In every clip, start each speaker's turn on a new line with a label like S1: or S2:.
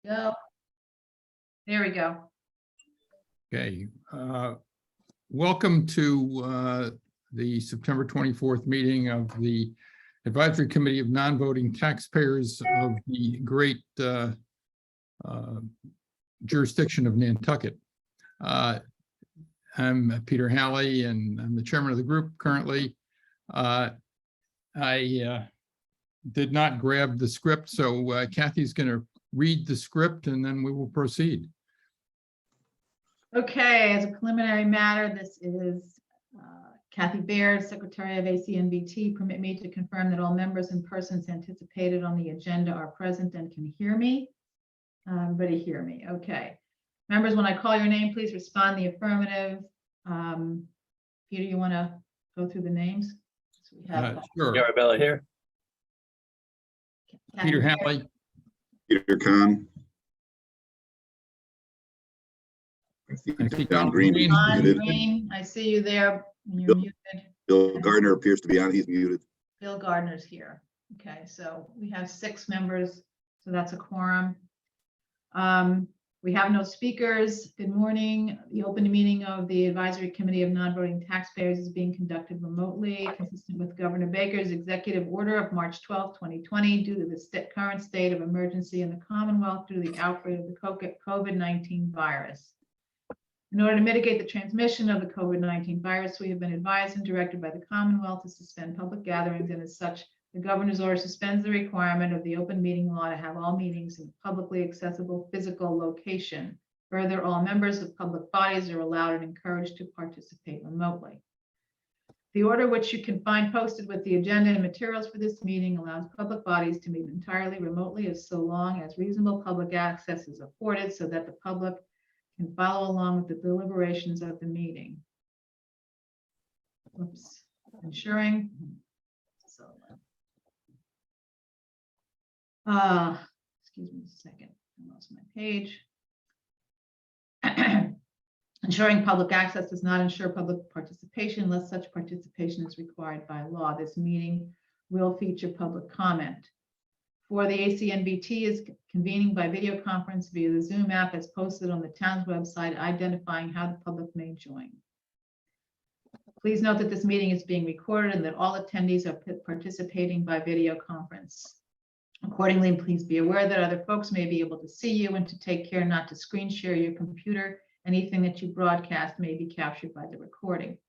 S1: Go. There we go.
S2: Okay, welcome to the September 24th meeting of the Advisory Committee of Non-Voting Taxpayers of the great jurisdiction of Nantucket. I'm Peter Halley, and I'm the chairman of the group currently. I did not grab the script, so Kathy's going to read the script and then we will proceed.
S1: Okay, as a preliminary matter, this is Kathy Baird, Secretary of ACNBT. Permit me to confirm that all members and persons anticipated on the agenda are present and can hear me. Everybody hear me? Okay. Members, when I call your name, please respond the affirmative. Peter, you want to go through the names? So we have
S2: Sure.
S3: Arabella here.
S1: Kathy
S2: Peter
S1: Baird.
S2: Halley,
S4: Peter Kahn. I see John Green.
S1: John
S4: muted.
S1: Green, I see you there. You're
S4: Bill-
S1: muted.
S4: Bill Gardner appears to be on. He's muted.
S1: Bill Gardner's here. Okay, so we have 6 members, so that's a quorum. We have no speakers. Good morning. The open meeting of the Advisory Committee of Non-Voting Taxpayers is being conducted remotely, consistent with Governor Baker's executive order of March 12, 2020, due to the current state of emergency in the Commonwealth due to the outbreak of the COVID-19 virus. In order to mitigate the transmission of the COVID-19 virus, we have been advised and directed by the Commonwealth to suspend public gatherings, and as such, the governor's order suspends the requirement of the open meeting law to have all meetings in a publicly accessible physical location. Further, all members of public bodies are allowed and encouraged to participate remotely. The order, which you can find posted with the agenda and materials for this meeting, allows public bodies to meet entirely remotely as so long as reasonable public access is afforded so that the public can follow along with the deliberations of the meeting. Oops. Ensuring. Excuse me a second, I lost my page. Ensuring public access does not ensure public participation unless such participation is required by law. This meeting will feature public comment. For the ACNBT is convening by video conference via the Zoom app as posted on the town's website, identifying how the public may join. Please note that this meeting is being recorded and that all attendees are participating by video conference. Accordingly, please be aware that other folks may be able to see you and to take care not to screen share your computer. Anything that you broadcast may be captured by the recording.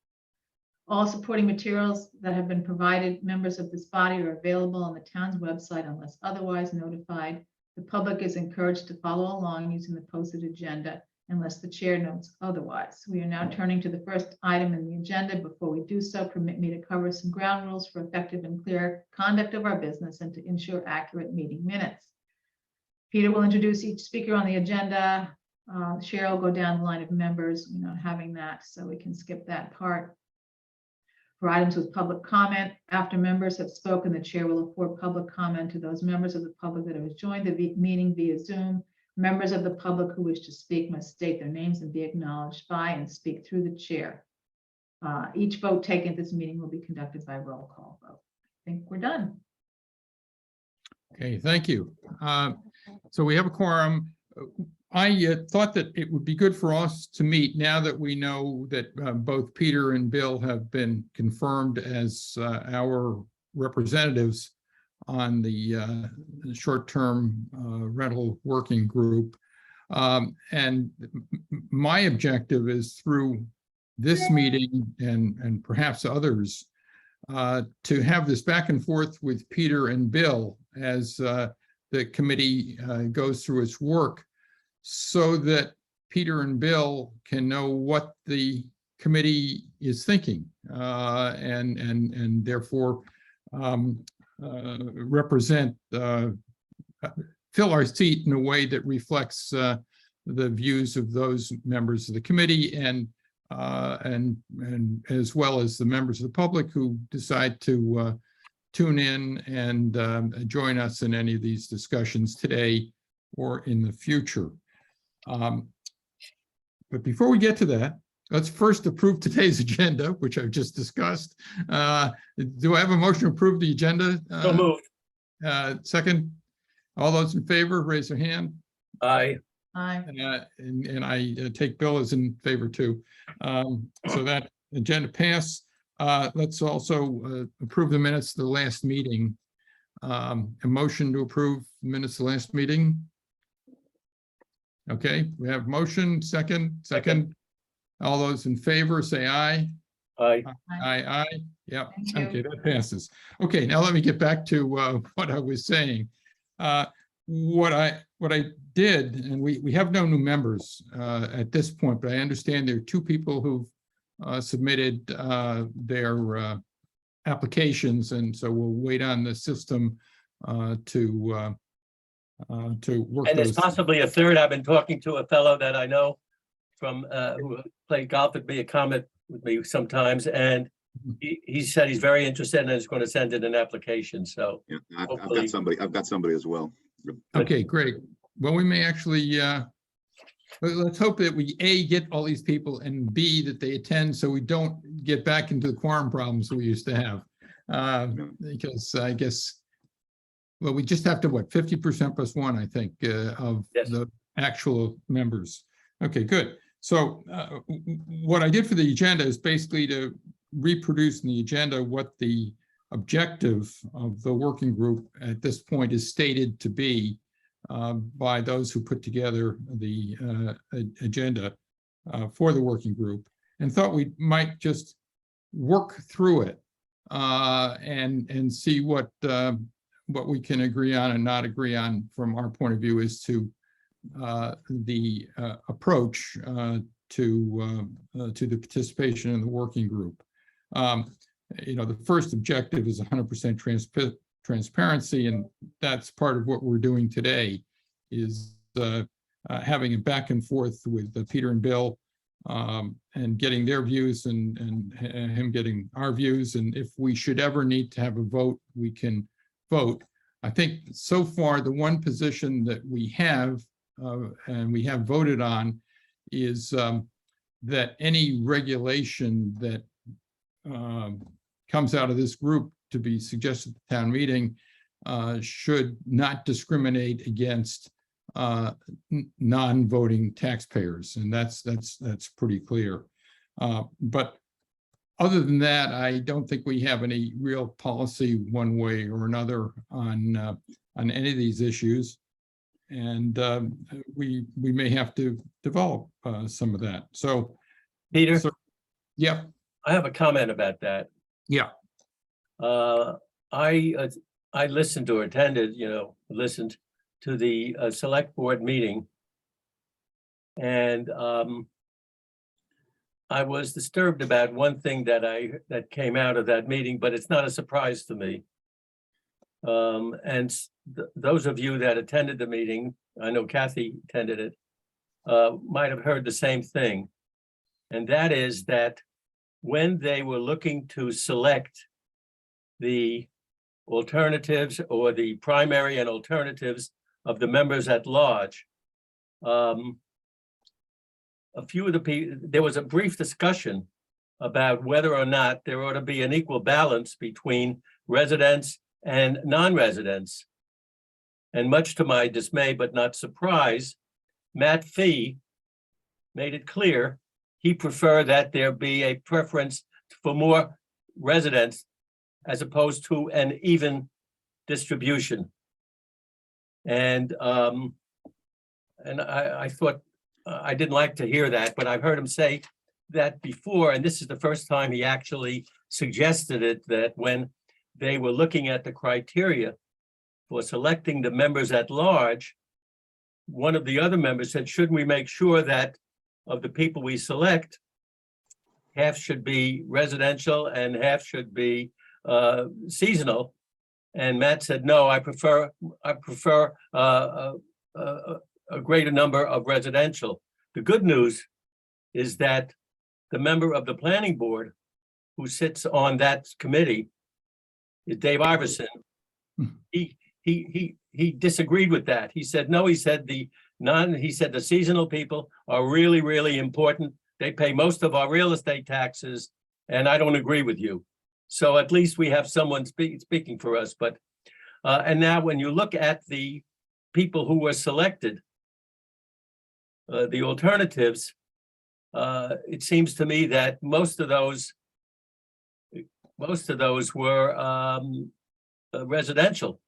S1: All supporting materials that have been provided members of this body are available on the town's website unless otherwise notified. The public is encouraged to follow along using the posted agenda unless the chair notes otherwise. We are now turning to the first item in the agenda. Before we do so, permit me to cover some ground rules for effective and clear conduct of our business and to ensure accurate meeting minutes. Peter will introduce each speaker on the agenda. Chair will go down the line of members. We're not having that, so we can skip that part. For items with public comment, after members have spoken, the chair will afford public comment to those members of the public that have joined the meeting via Zoom. Members of the public who wish to speak must state their names and be acknowledged by and speak through the chair. Each vote taken at this meeting will be conducted by roll call vote. I think we're done.
S2: okay, thank you. So we have a quorum. I thought that it would be good for us to meet now that we know that both Peter and Bill have been confirmed as our representatives on the short-term rental working group. And my objective is through this meeting and perhaps others to have this back and forth with Peter and Bill as the committee goes through its work, so that Peter and Bill can know what the committee is thinking and therefore represent, fill our seat in a way that reflects the views of those members of the committee and as well as the members of the public who decide to tune in and join us in any of these discussions today or in the future. But before we get to that, let's first approve today's agenda, which I've just discussed. Do I have a motion to approve the agenda?
S3: So moved.
S2: Second, all those in favor, raise their hand.
S3: Aye.
S1: Aye.
S2: And I take Bill as in favor too. So that agenda pass. Let's also approve the minutes of the last meeting. A motion to approve minutes of the last meeting. Okay, we have motion, second. All those in favor, say aye.
S3: Aye.
S2: Aye. Yep,
S1: Thank you.
S2: okay, that passes. Okay, now let me get back to what I was saying. What I did, and we have no new members at this point, but I understand there are two people who've submitted their applications, and so we'll wait on the system to work
S3: And there's
S2: those.
S3: possibly a third. I've been talking to a fellow that I know from who played golf with me, a comment with me sometimes, and he said he's very interested and is going to send in an application. So
S4: Yeah, I've
S3: Hopefully-
S4: got somebody as well.
S2: Okay, great. Well, we may actually, let's hope that we, A, get all these people, and B, that they attend so we don't get back into the quorum problems we used to have. Because I guess, well, we just have to, what, 50% plus one, I think, of
S3: Yes.
S2: the actual members. Okay, good. So what I did for the agenda is basically to reproduce in the agenda what the objective of the working group at this point is stated to be by those who put together the agenda for the working group, and thought we might just work through it and see what we can agree on and not agree on from our point of view as to the approach to the participation in the working group. The first objective is 100% transparency, and that's part of what we're doing today, is having a back and forth with Peter and Bill and getting their views and him getting our views. And if we should ever need to have a vote, we can vote. I think so far the one position that we have and we have voted on is that any regulation that comes out of this group to be suggested at the town meeting should not discriminate against non-voting taxpayers, and that's pretty clear. But other than that, I don't think we have any real policy one way or another on any of these issues, and we may have to develop some of that. So,
S3: Peter,
S2: yeah,
S3: I have a comment about that.
S2: yeah.
S3: I listened or attended, listened to the select board meeting. And I was disturbed about one thing that came out of that meeting, but it's not a surprise to me. And those of you that attended the meeting, I know Kathy attended it, might have heard the same thing. And that is that when they were looking to select the alternatives or the primary and alternatives of the members at large, a few of the people, there was a brief discussion about whether or not there ought to be an equal balance between residents and non-residents. And much to my dismay, but not surprise, Matt Fee made it clear he preferred that there be a preference for more residents as opposed to an even distribution. And I thought, I didn't like to hear that, but I've heard him say that before, and this is the first time he actually suggested it, that when they were looking at the criteria for selecting the members at large, one of the other members said, shouldn't we make sure that of the people we select, half should be residential and half should be seasonal? And Matt said, no, I prefer a greater number of residential. The good news is that the member of the planning board who sits on that committee is Dave Iverson. He disagreed with that. He said, no, he said the seasonal people are really, really important. They pay most of our real estate taxes, and I don't agree with you. So at least we have someone speaking for us. But and now when you look at the people who were selected, the alternatives, it seems to me that most of those were residential,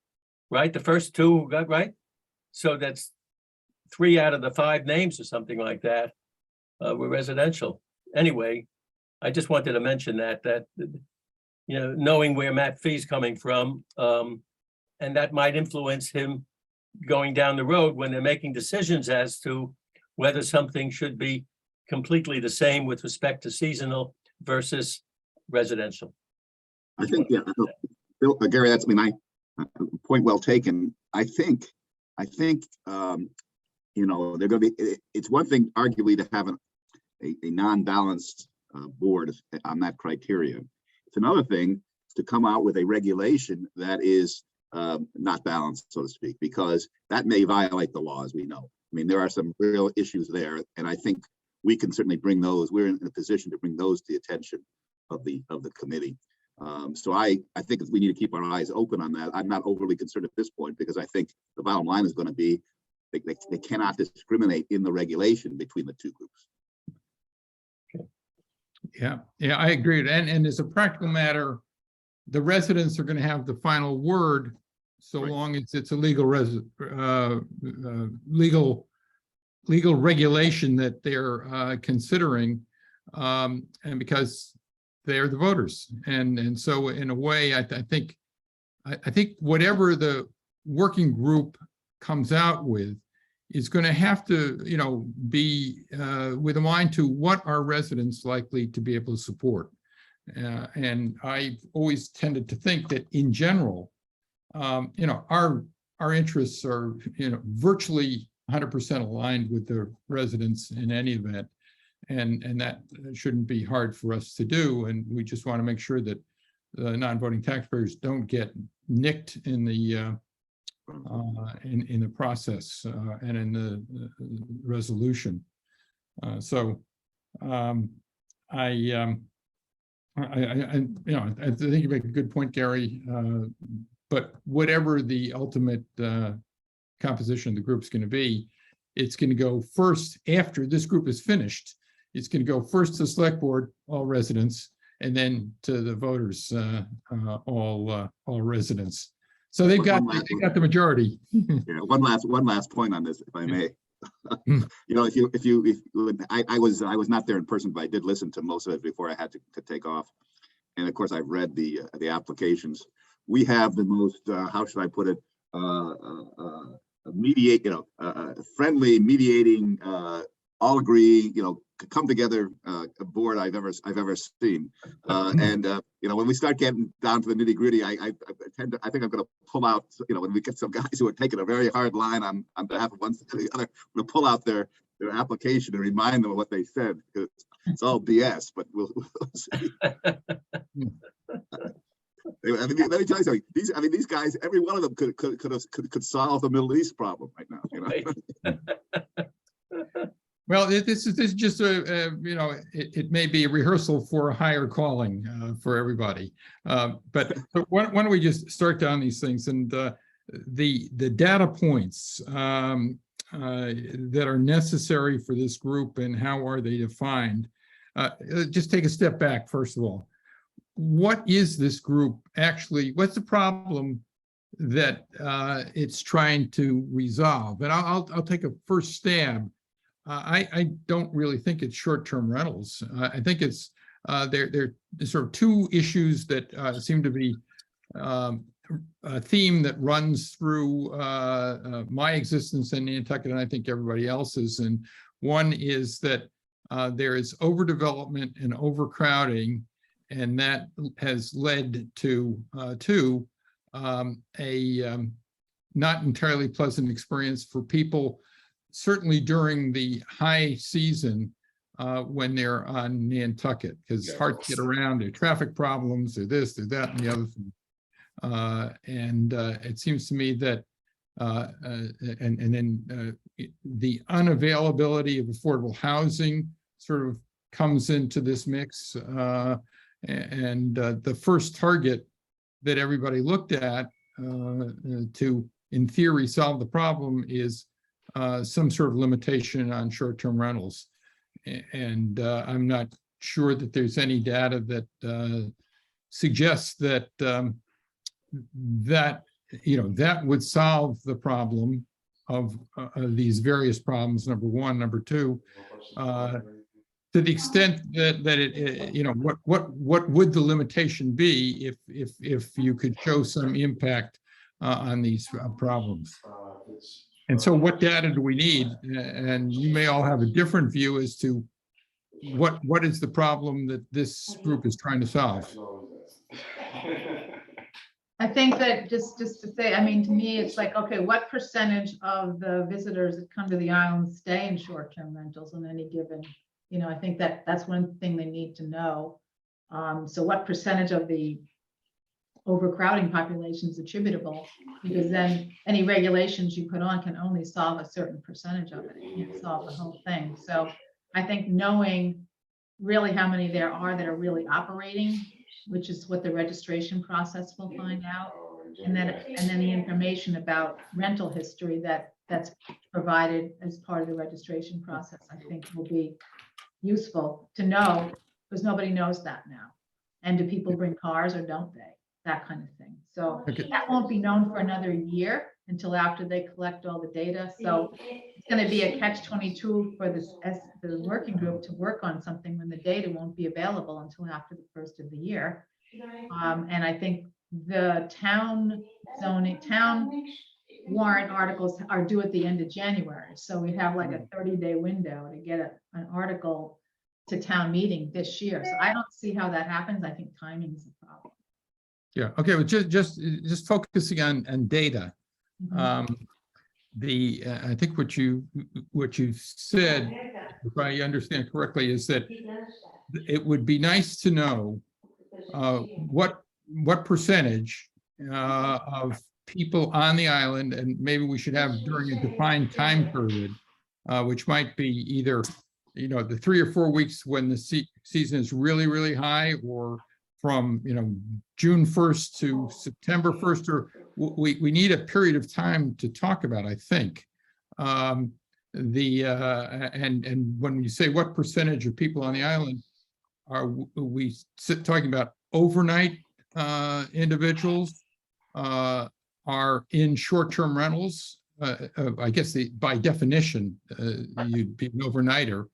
S3: right? The first two got right. So that's 3 out of the 5 names or something like that were residential. Anyway, I just wanted to mention that knowing where Matt Fee's coming from, and that might influence him going down the road when they're making decisions as to whether something should be completely the same with respect to seasonal versus residential.
S4: I think, yeah, Bill, Gary, that's my point well taken. I think, they're going to be, it's one thing arguably to have a non-balanced board on that criteria. It's another thing to come out with a regulation that is not balanced, so to speak, because that may violate the law, as we know. I mean, there are some real issues there, and I think we can certainly bring those. We're in a position to bring those to the attention of the committee. So I think we need to keep our eyes open on that. I'm not overly concerned at this point because I think the bottom line is going to be they cannot discriminate in the regulation between the two groups.
S2: Yeah, I agree. And as a practical matter, the residents are going to have the final word so
S4: Right.
S2: long as it's a legal legal regulation that they're considering, and because they're the voters. And so in a way, I think whatever the working group comes out with is going to have to, be with a mind to what are residents likely to be able to support. And I've always tended to think that in general, our interests are, virtually 100% aligned with the residents in any event. And that shouldn't be hard for us to do. And we just want to make sure that the non-voting taxpayers don't get nicked in the process and in the resolution. I think you make a good point, Gary. But whatever the ultimate composition of the group's going to be, it's going to go first after this group is finished. It's going to go first to the select board, all residents, and then to the voters, all residents. So they've got the majority.
S4: Yeah, one last point on this, if I may. I was not there in person, but I did listen to most of it before I had to take off. And of course, I've read the applications. We have the most, how should I put it, friendly, mediating, all agree, come together board I've ever seen. When we start getting down to the nitty gritty, I think I'm going to pull out, when we get some guys who are taking a very hard line on behalf of one side or the other, I'm going to pull out their application and remind them of what they said, because it's all BS, but we'll see. Let me tell you something. These guys, every one of them could solve the Middle East problem right now.
S3: Right.
S2: Well, this is just it may be a rehearsal for a higher calling for everybody. But why don't we just start down these things, and the data points that are necessary for this group and how are they defined? Just take a step back, first of all. What is this group actually? What's the problem that it's trying to resolve? And I'll take a first stab. I don't really think it's short-term rentals. I think it's there sort of two issues that seem to be a theme that runs through my existence in Nantucket, and I think everybody else's. And one is that there is overdevelopment and overcrowding, and that has led to a not entirely pleasant experience for people, certainly during the high season when they're on Nantucket, because it's hard to get around. There are traffic problems, or this, or that, and the other thing. It seems to me that the unavailability of affordable housing sort of comes into this mix. The first target that everybody looked at to, in theory, solve the problem is some sort of limitation on short-term rentals. And I'm not sure that there's any data that suggests that that would solve the problem of these various problems. Number one, number two, to the extent that what would the limitation be if you could show some impact on these problems? And so what data do we need? And you may all have a different view as to what is the problem that this group is trying to solve.
S1: I think that just to say, I mean, to me, it's like, okay, what percentage of the visitors that come to the island stay in short-term rentals on any given, I think that's one thing they need to know. So what percentage of the overcrowding population is attributable? Because then any regulations you put on can only solve a certain percentage of it. It can't solve the whole thing. So I think knowing really how many there are that are really operating, which is what the registration process will find out. And then the information about rental history that's provided as part of the registration process, I think will be useful to know, because nobody knows that now. And do people bring cars or don't they? That kind of thing. So that won't be known for another year until after they collect all the data. So it's going to be a catch-22 for the working group to work on something when the data won't be available until after the first of the year. And I think the town warrant articles are due at the end of January. So we have like a 30-day window to get an article to town meeting this year. So I don't see how that happens. I think timing is a problem.
S2: Yeah. Okay. Well, just focusing on data.
S1: Mhm.
S2: I think what you said, if I understand correctly, is that it would be nice to know what percentage of people on the island, and maybe we should have during a defined time period, which might be either the 3 or 4 weeks when the season is really, really high, or from June 1st to September 1st, or we need a period of time to talk about, I think. And when you say what percentage of people on the island are we talking about, overnight individuals are in short-term rentals? I guess by definition, you'd be an overnighter.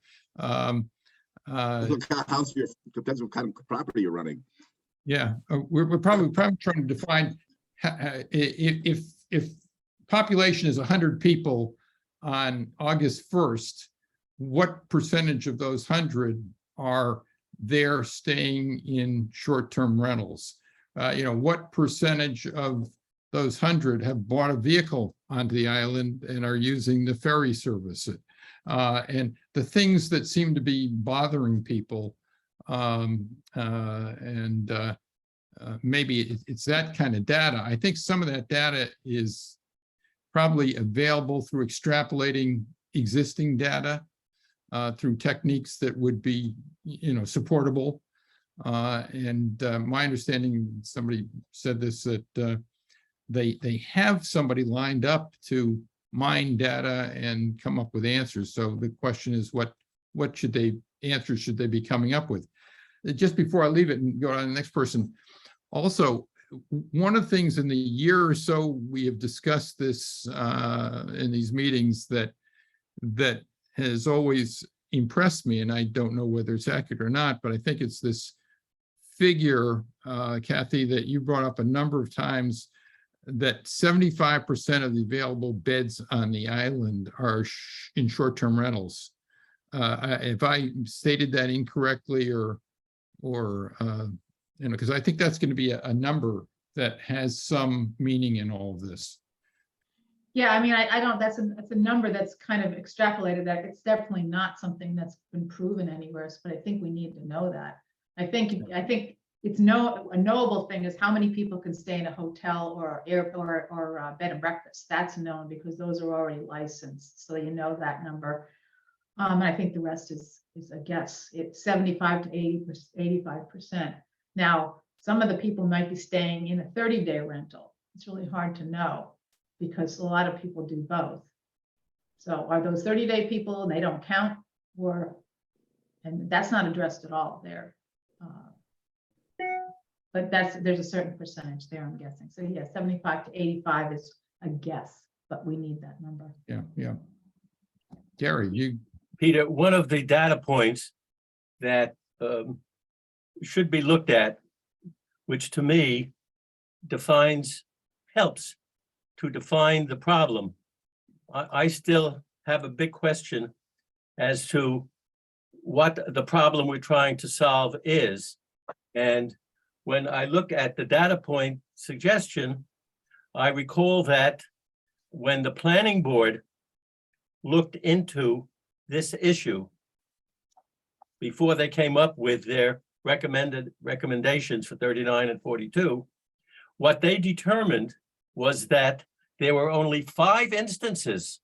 S4: Depends what kind of property you're running.
S2: Yeah, we're probably trying to define if population is 100 people on August 1st, what percentage of those 100 are there staying in short-term rentals? What percentage of those 100 have bought a vehicle onto the island and are using the ferry service? And the things that seem to be bothering people, maybe it's that kind of data. I think some of that data is probably available through extrapolating existing data through techniques that would be, supportable. And my understanding, somebody said this, that they have somebody lined up to mine data and come up with answers. So the question is, what answers should they be coming up with? Just before I leave it and go on to the next person, also, one of the things in the year or so we have discussed this in these meetings that has always impressed me, and I don't know whether it's accurate or not, but I think it's this figure, Kathy, that you brought up a number of times, that 75% of the available beds on the island are in short-term rentals. If I stated that incorrectly, or because I think that's going to be a number that has some meaning in all of this.
S1: Yeah, I mean, I don't, that's a number that's kind of extrapolated. That it's definitely not something that's been proven anywhere, but I think we need to know that. I think it's a knowable thing is how many people can stay in a hotel or airport or bed and breakfast. That's known because those are already licensed, so that number. And I think the rest is a guess. It's 75 to 85%. Now, some of the people might be staying in a 30-day rental. It's really hard to know because a lot of people do both. So are those 30-day people and they don't count, or, and that's not addressed at all there. But there's a certain percentage there, I'm guessing. So yeah, 75 to 85 is a guess, but we need that number.
S2: Yeah, yeah. Gary, you,
S3: Peter, one of the data points that should be looked at, which to me helps to define the problem. I still have a big question as to what the problem we're trying to solve is. And when I look at the data point suggestion, I recall that when the planning board looked into this issue before they came up with their recommendations for 39 and 42, what they determined was that there were only 5 instances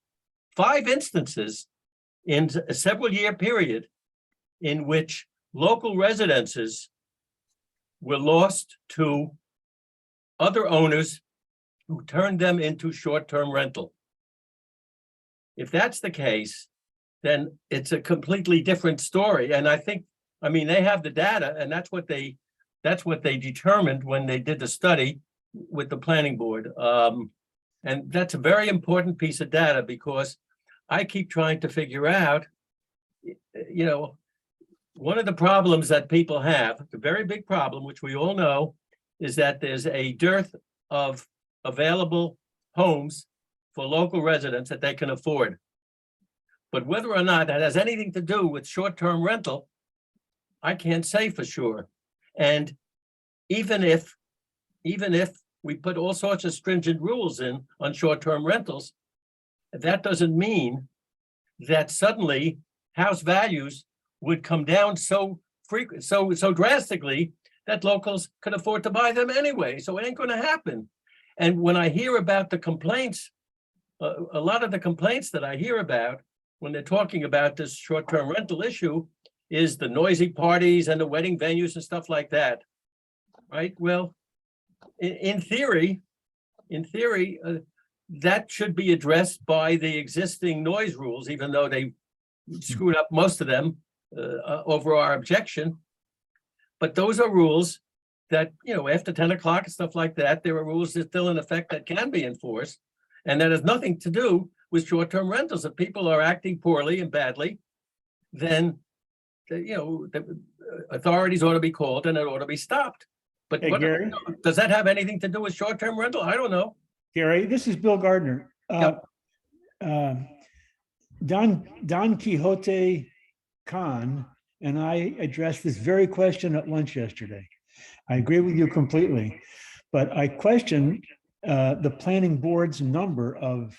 S3: in a several year period in which local residences were lost to other owners who turned them into short-term rental. If that's the case, then it's a completely different story. And I mean, they have the data, and that's what they determined when they did the study with the planning board. And that's a very important piece of data, because I keep trying to figure out, you know, one of the problems that people have, the very big problem, which we all know, is that there's a dearth of available homes for local residents that they can afford. But whether or not that has anything to do with short-term rental, I can't say for sure. And even if we put all sorts of stringent rules in on short-term rentals, that doesn't mean that suddenly house values would come down so drastically that locals could afford to buy them anyway. So it ain't going to happen. And when I hear about the complaints, a lot of the complaints that I hear about when they're talking about this short-term rental issue is the noisy parties and the wedding venues and stuff like that, right? Well, in theory, that should be addressed by the existing noise rules, even though they screwed up most of them over our objection. But those are rules that, you know, after 10 o'clock and stuff like that, there are rules that are still in effect that can be enforced. And that has nothing to do with short-term rentals. If people are acting poorly and badly, then, you know, the authorities ought to be called and it ought to be stopped. But
S5: Hey, Gary?
S3: Does that have anything to do with short-term rental? I don't know.
S5: Gary, this is Bill Gardner. Don Quixote Khan and I addressed this very question at lunch yesterday. I agree with you completely, but I question the planning board's number of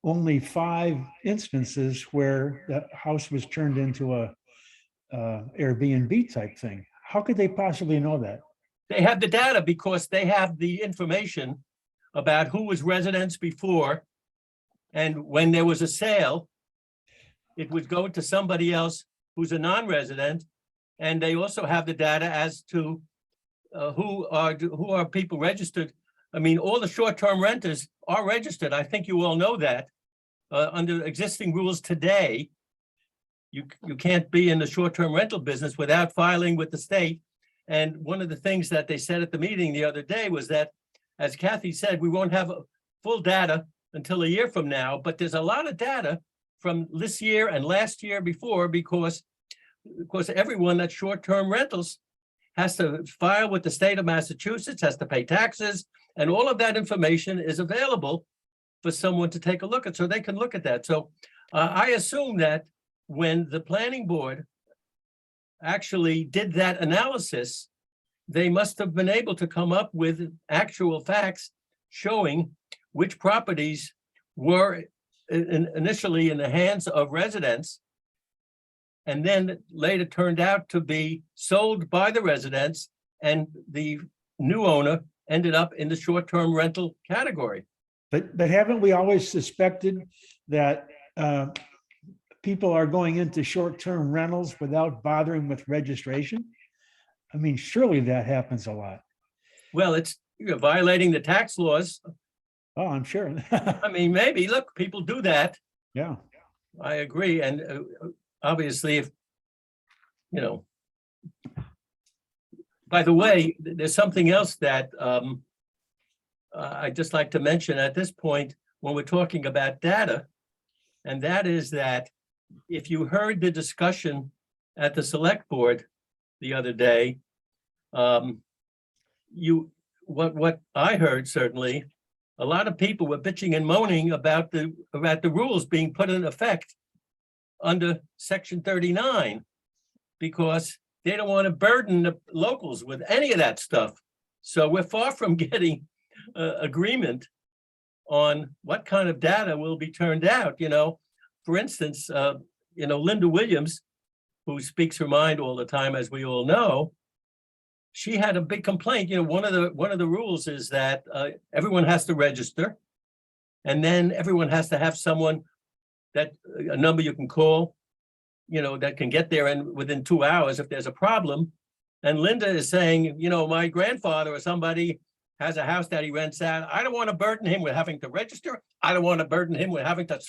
S5: only 5 instances where the house was turned into a Airbnb type thing. How could they possibly know that?
S3: They have the data because they have the information about who was residents before. And when there was a sale, it would go to somebody else who's a non-resident. And they also have the data as to who are people registered. I mean, all the short-term renters are registered. I think you all know that. Under existing rules today, you can't be in the short-term rental business without filing with the state. And one of the things that they said at the meeting the other day was that, as Kathy said, we won't have full data until a year from now, but there's a lot of data from this year and last year before, because everyone that's short-term rentals has to file with the state of Massachusetts, has to pay taxes, and all of that information is available for someone to take a look at, so they can look at that. So I assume that when the planning board actually did that analysis, they must have been able to come up with actual facts showing which properties were initially in the hands of residents and then later turned out to be sold by the residents, and the new owner ended up in the short-term rental category.
S5: But haven't we always suspected that people are going into short-term rentals without bothering with registration? I mean, surely that happens a lot.
S3: Well, it's violating the tax laws.
S5: Oh, I'm sure.
S3: I mean, maybe, look, people do that.
S5: Yeah.
S3: I agree. And obviously, if, you know, by the way, there's something else that I'd just like to mention at this point when we're talking about data. And that is that if you heard the discussion at the select board the other day, what I heard, certainly, a lot of people were bitching and moaning about the rules being put in effect under Section 39 because they don't want to burden the locals with any of that stuff. So we're far from getting agreement on what kind of data will be turned out. You know, for instance, Linda Williams, who speaks her mind all the time, as we all know, she had a big complaint. You know, one of the rules is that everyone has to register, and then everyone has to have someone a number you can call, you know, that can get there and within 2 hours if there's a problem. And Linda is saying, you know, my grandfather or somebody has a house that he rents out. I don't want to burden him with having to register. I don't want to burden him with having to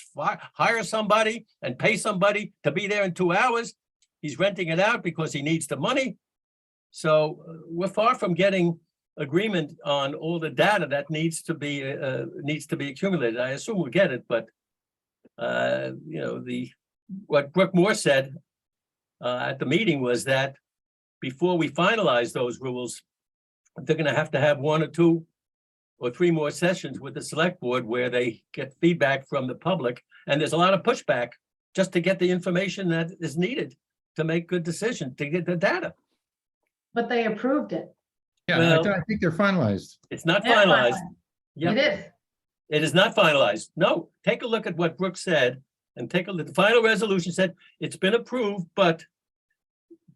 S3: hire somebody and pay somebody to be there in 2 hours. He's renting it out because he needs the money. So we're far from getting agreement on all the data that needs to be accumulated. I assume we'll get it, but what Brooke Moore said at the meeting was that before we finalize those rules, they're going to have 1 or 2 or 3 more sessions with the select board where they get feedback from the public. And there's a lot of pushback just to get the information that is needed to make good decisions, to get the data.
S1: But they approved it.
S2: Yeah,
S3: Well,
S2: I think they're finalized.
S3: It's not
S1: They're
S3: finalized.
S1: finalized.
S3: Yeah,
S1: It is.
S3: it is not finalized. No, take a look at what Brooke said and take a look. The final resolution said it's been approved, but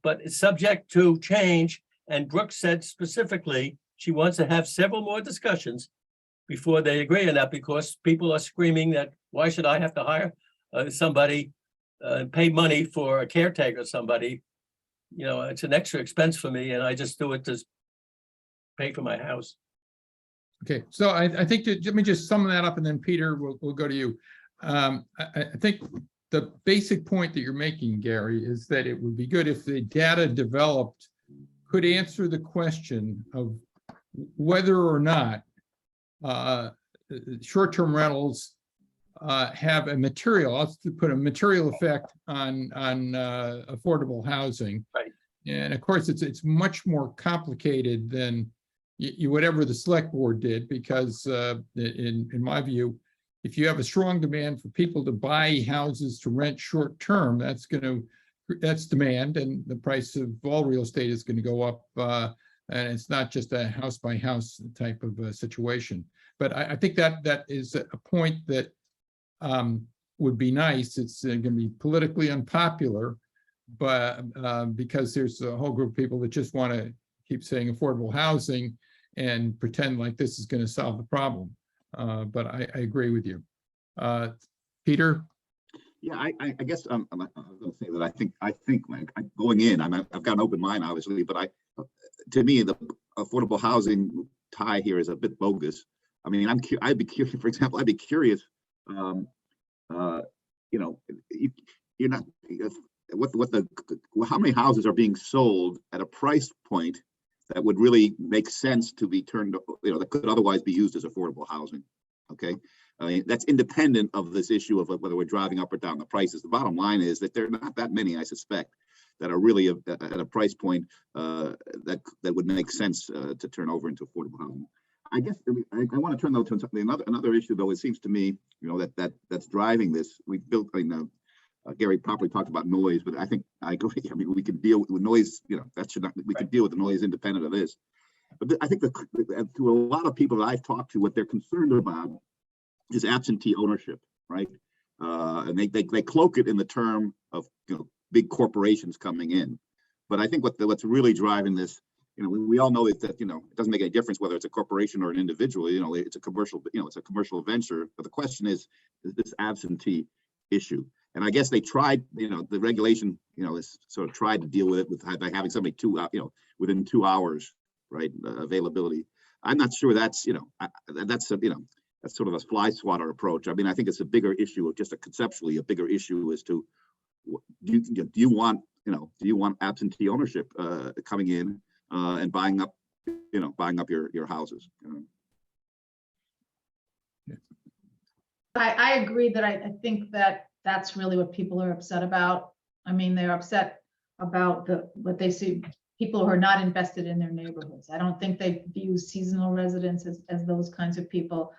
S3: it's subject to change. And Brooke said specifically, she wants to have several more discussions before they agree on that, because people are screaming that, why should I have to hire somebody, pay money for a caretaker or somebody? You know, it's an extra expense for me and I just do it to pay for my house.
S2: Okay, so I think let me just sum that up and then Peter, we'll go to you. I think the basic point that you're making, Gary, is that it would be good if the data developed could answer the question of whether or not short-term rentals have a material effect on affordable housing.
S3: Right.
S2: And of course, it's much more complicated than whatever the select board did, because in my view, if you have a strong demand for people to buy houses to rent short-term, that's demand, and the price of all real estate is going to go up. And it's not just a house by house type of situation. But I think that is a point that would be nice. It's going to be politically unpopular, but because there's a whole group of people that just want to keep saying affordable housing and pretend like this is going to solve the problem. But I agree with you. Peter?
S4: Yeah, I guess I was going to say that I think like going in, I've got an open mind, obviously, but to me, the affordable housing tie here is a bit bogus. I mean, I'd be curious, for example, I'd be curious, you know, you're not, how many houses are being sold at a price point that would really make sense to be turned, you know, that could otherwise be used as affordable housing. Okay. I mean, that's independent of this issue of whether we're driving up or down the prices. The bottom line is that there are not that many, I suspect, that are really at a price point that would make sense to turn over into affordable housing. I guess I want to turn though to something, another issue though. It seems to me, you know, that's driving this. We've built. I mean, Gary properly talked about noise, but I think I agree. I mean, we can deal with noise. You know, that should not. We can deal with the noise independent of this. But I think to a lot of people that I've talked to, what they're concerned about is absentee ownership, right? And they cloak it in the term of, you know, big corporations coming in. But I think what's really driving this, you know, we all know that, you know, it doesn't make any difference whether it's a corporation or an individual. You know, it's a commercial, you know, it's a commercial venture. But the question is this absentee issue. And I guess they tried, you know, the regulation, you know, is sort of tried to deal with it by having somebody within 2 hours, right? Availability. I'm not sure that's, you know, that's, you know, that's sort of a fly swatter approach. I mean, I think it's a bigger issue, of just a conceptually a bigger issue as to do you want, do you want absentee ownership coming in and buying up your houses.
S1: I agree that I think that that's really what people are upset about. I mean, they're upset about what they see, people who are not invested in their neighborhoods. I don't think they view seasonal residents as those kinds of people.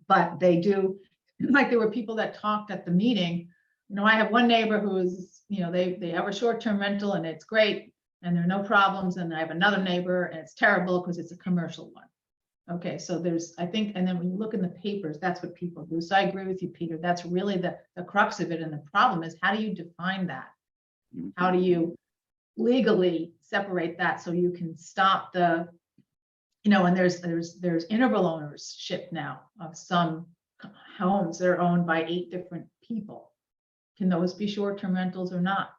S1: But they do, like there were people that talked at the meeting. I have one neighbor who is, they have a short-term rental and it's great and there are no problems. And I have another neighbor and it's terrible because it's a commercial one. Okay, so there's, I think, and then when you look in the papers, that's what people do. So I agree with you, Peter. That's really the crux of it. And the problem is, how do you define that? How do you legally separate that so you can stop the, and there's interval ownership now of some homes that are owned by 8 different people. Can those be short-term rentals or not?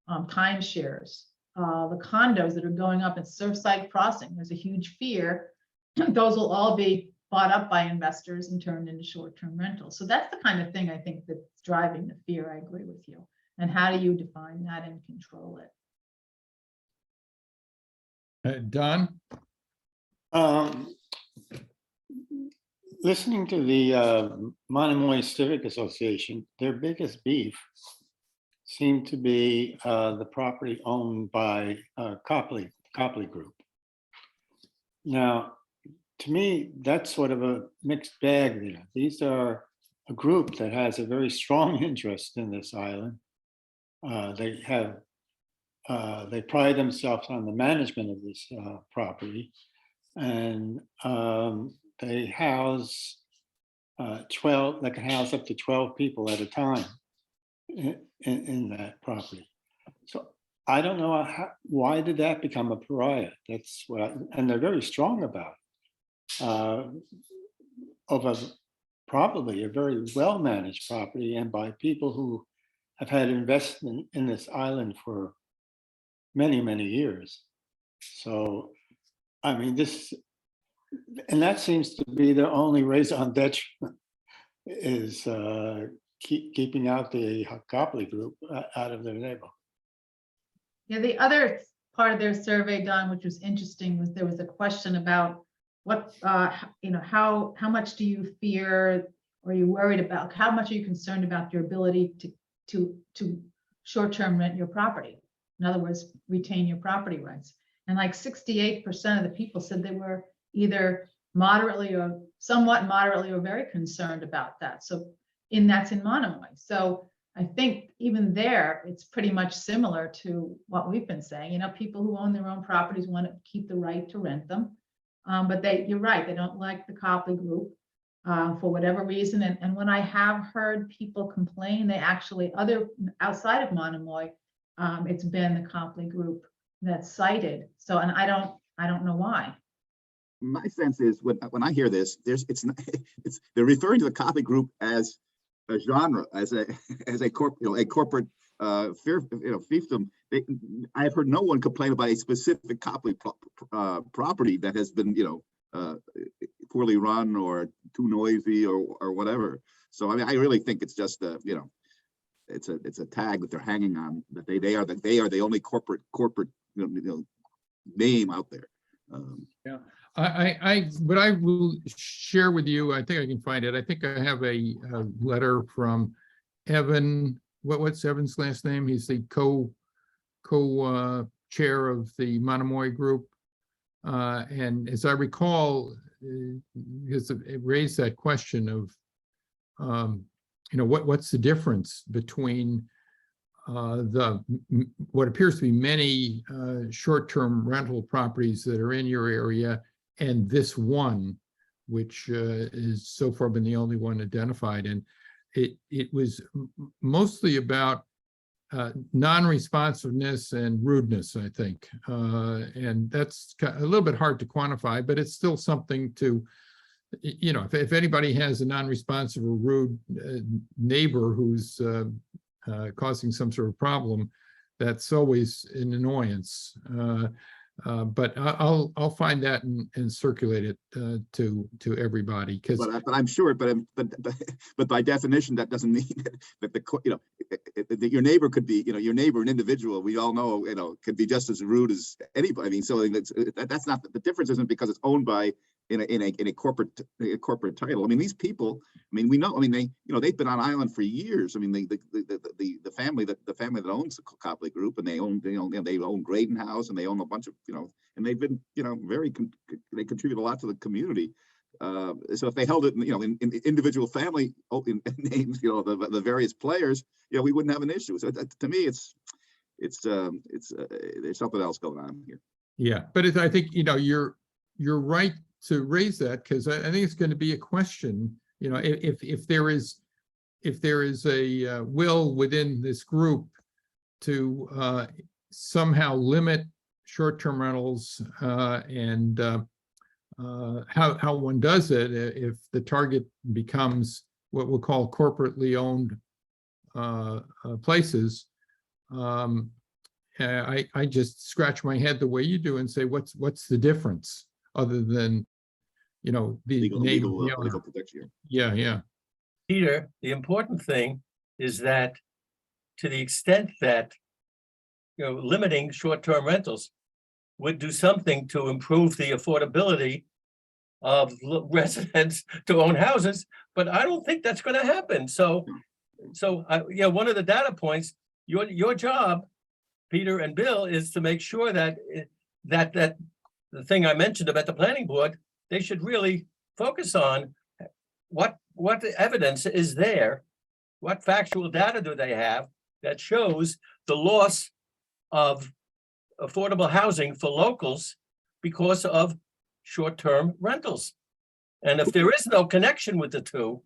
S1: Timeshares, the condos that are going up in Surfside Crossing, there's a huge fear those will all be bought up by investors and turned into short-term rentals. So that's the kind of thing I think that's driving the fear. I agree with you. And how do you define that and control it?
S2: Don?
S6: Listening to the Monomoy Civic Association, their biggest beef seemed to be the property owned by Copley Group. Now, to me, that's sort of a mixed bag there. These are a group that has a very strong interest in this island. They pride themselves on the management of this property, and they house 12. They can house up to 12 people at a time in that property. So I don't know why did that become a pariah. That's what, and they're very strong about it. Of probably a very well-managed property and by people who have had investment in this island for many, many years. So, I mean, and that seems to be their only raison d'etre is keeping out the Copley Group out of their neighborhood.
S1: Yeah, the other part of their survey, Don, which was interesting, was there was a question about what, how much do you fear or are you worried about? How much are you concerned about your ability to short-term rent your property? In other words, retain your property rights. And like 68% of the people said they were either moderately or somewhat moderately or very concerned about that. So that's in Monomoy. So I think even there, it's pretty much similar to what we've been saying. People who own their own properties want to keep the right to rent them. But you're right, they don't like the Copley Group for whatever reason. And when I have heard people complain, they actually, outside of Monomoy, it's been the Copley Group that's cited. So, and I don't know why.
S4: My sense is when I hear this, they're referring to the Copley Group as a genre, as a corporate fiefdom. I've heard no one complain about a specific Copley property that has been, poorly run or too noisy or whatever. So I mean, I really think it's just it's a tag that they're hanging on, that they are the only corporate name out there.
S2: Yeah, what I will share with you, I think I can find it. I think I have a letter from Evan. What's Evan's last name? He's the co-chair of the Monomoy Group. And as I recall, because it raised that question of, what's the difference between what appears to be many short-term rental properties that are in your area and this one, which has so far been the only one identified. And it was mostly about non-responsiveness and rudeness, I think. And that's a little bit hard to quantify, but it's still something to, if anybody has a non-responsive or rude neighbor who's causing some sort of problem, that's always an annoyance. But I'll find that and circulate it to everybody, because
S4: But I'm sure, but by definition, that doesn't mean that that your neighbor could be, your neighbor, an individual, we all know, could be just as rude as anybody. I mean, so that's not, the difference isn't because it's owned by in a corporate title. I mean, these people, I mean, we know, I mean, they've been on island for years. I mean, the family that owns the Copley Group, and they own Graydon House, and they own a bunch of, and they've been, they contribute a lot to the community. So if they held it, in individual family names, the various players, we wouldn't have an issue. So to me, it's there's something else going on here.
S2: yeah, but I think, you're right to raise that, because I think it's going to be a question, if there is a will within this group to somehow limit short-term rentals, and how one does it if the target becomes what we'll call corporately owned places. I just scratch my head the way you do and say, what's the difference, other than, the name of the owner.
S4: Legal protection.
S2: Yeah.
S3: Peter, the important thing is that to the extent that, limiting short-term rentals would do something to improve the affordability of residents to own houses, but I don't think that's going to happen. So one of the data points, your job, Peter and Bill, is to make sure that the thing I mentioned about the planning board, they should really focus on what evidence is there, what factual data do they have that shows the loss of affordable housing for locals because of short-term rentals. And if there is no connection with the two,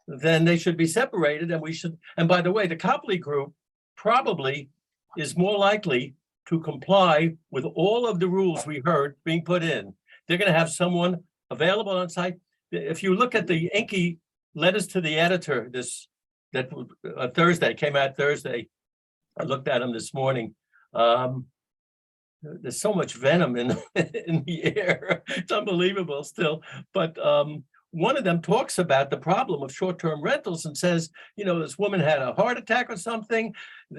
S3: then they should be separated, and by the way, the Copley Group probably is more likely to comply with all of the rules we heard being put in. They're going to have someone available on site. If you look at the inky letters to the editor, Thursday, came out Thursday, I looked at them this morning. There's so much venom in the air. It's unbelievable still. But one of them talks about the problem of short-term rentals and says, this woman had a heart attack or something,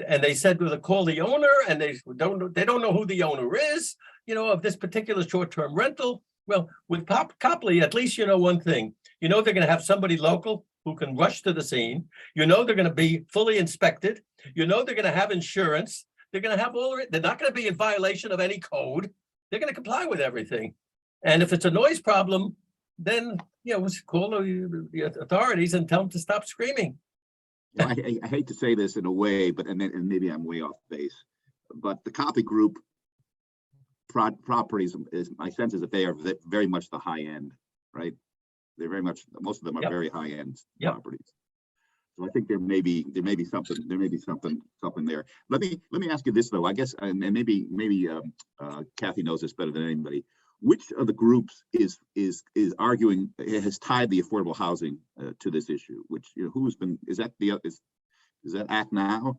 S3: and they said to call the owner, and they don't know who the owner is, of this particular short-term rental. Well, with Copley, at least one thing. They're going to have somebody local who can rush to the scene. They're going to be fully inspected. They're going to have insurance. They're going to have they're not going to be in violation of any code. They're going to comply with everything. And if it's a noise problem, then, call the authorities and tell them to stop screaming.
S4: I hate to say this in a way, but and maybe I'm way off base, but the Copley Group properties, is my sense is that they are very much the high end, right? They're very much, most of them are very high end properties. So I think there may be something there. Let me ask you this though, I guess, and maybe Kathy knows this better than anybody. Which of the groups is arguing, has tied the affordable housing to this issue? Which, is that Act Now?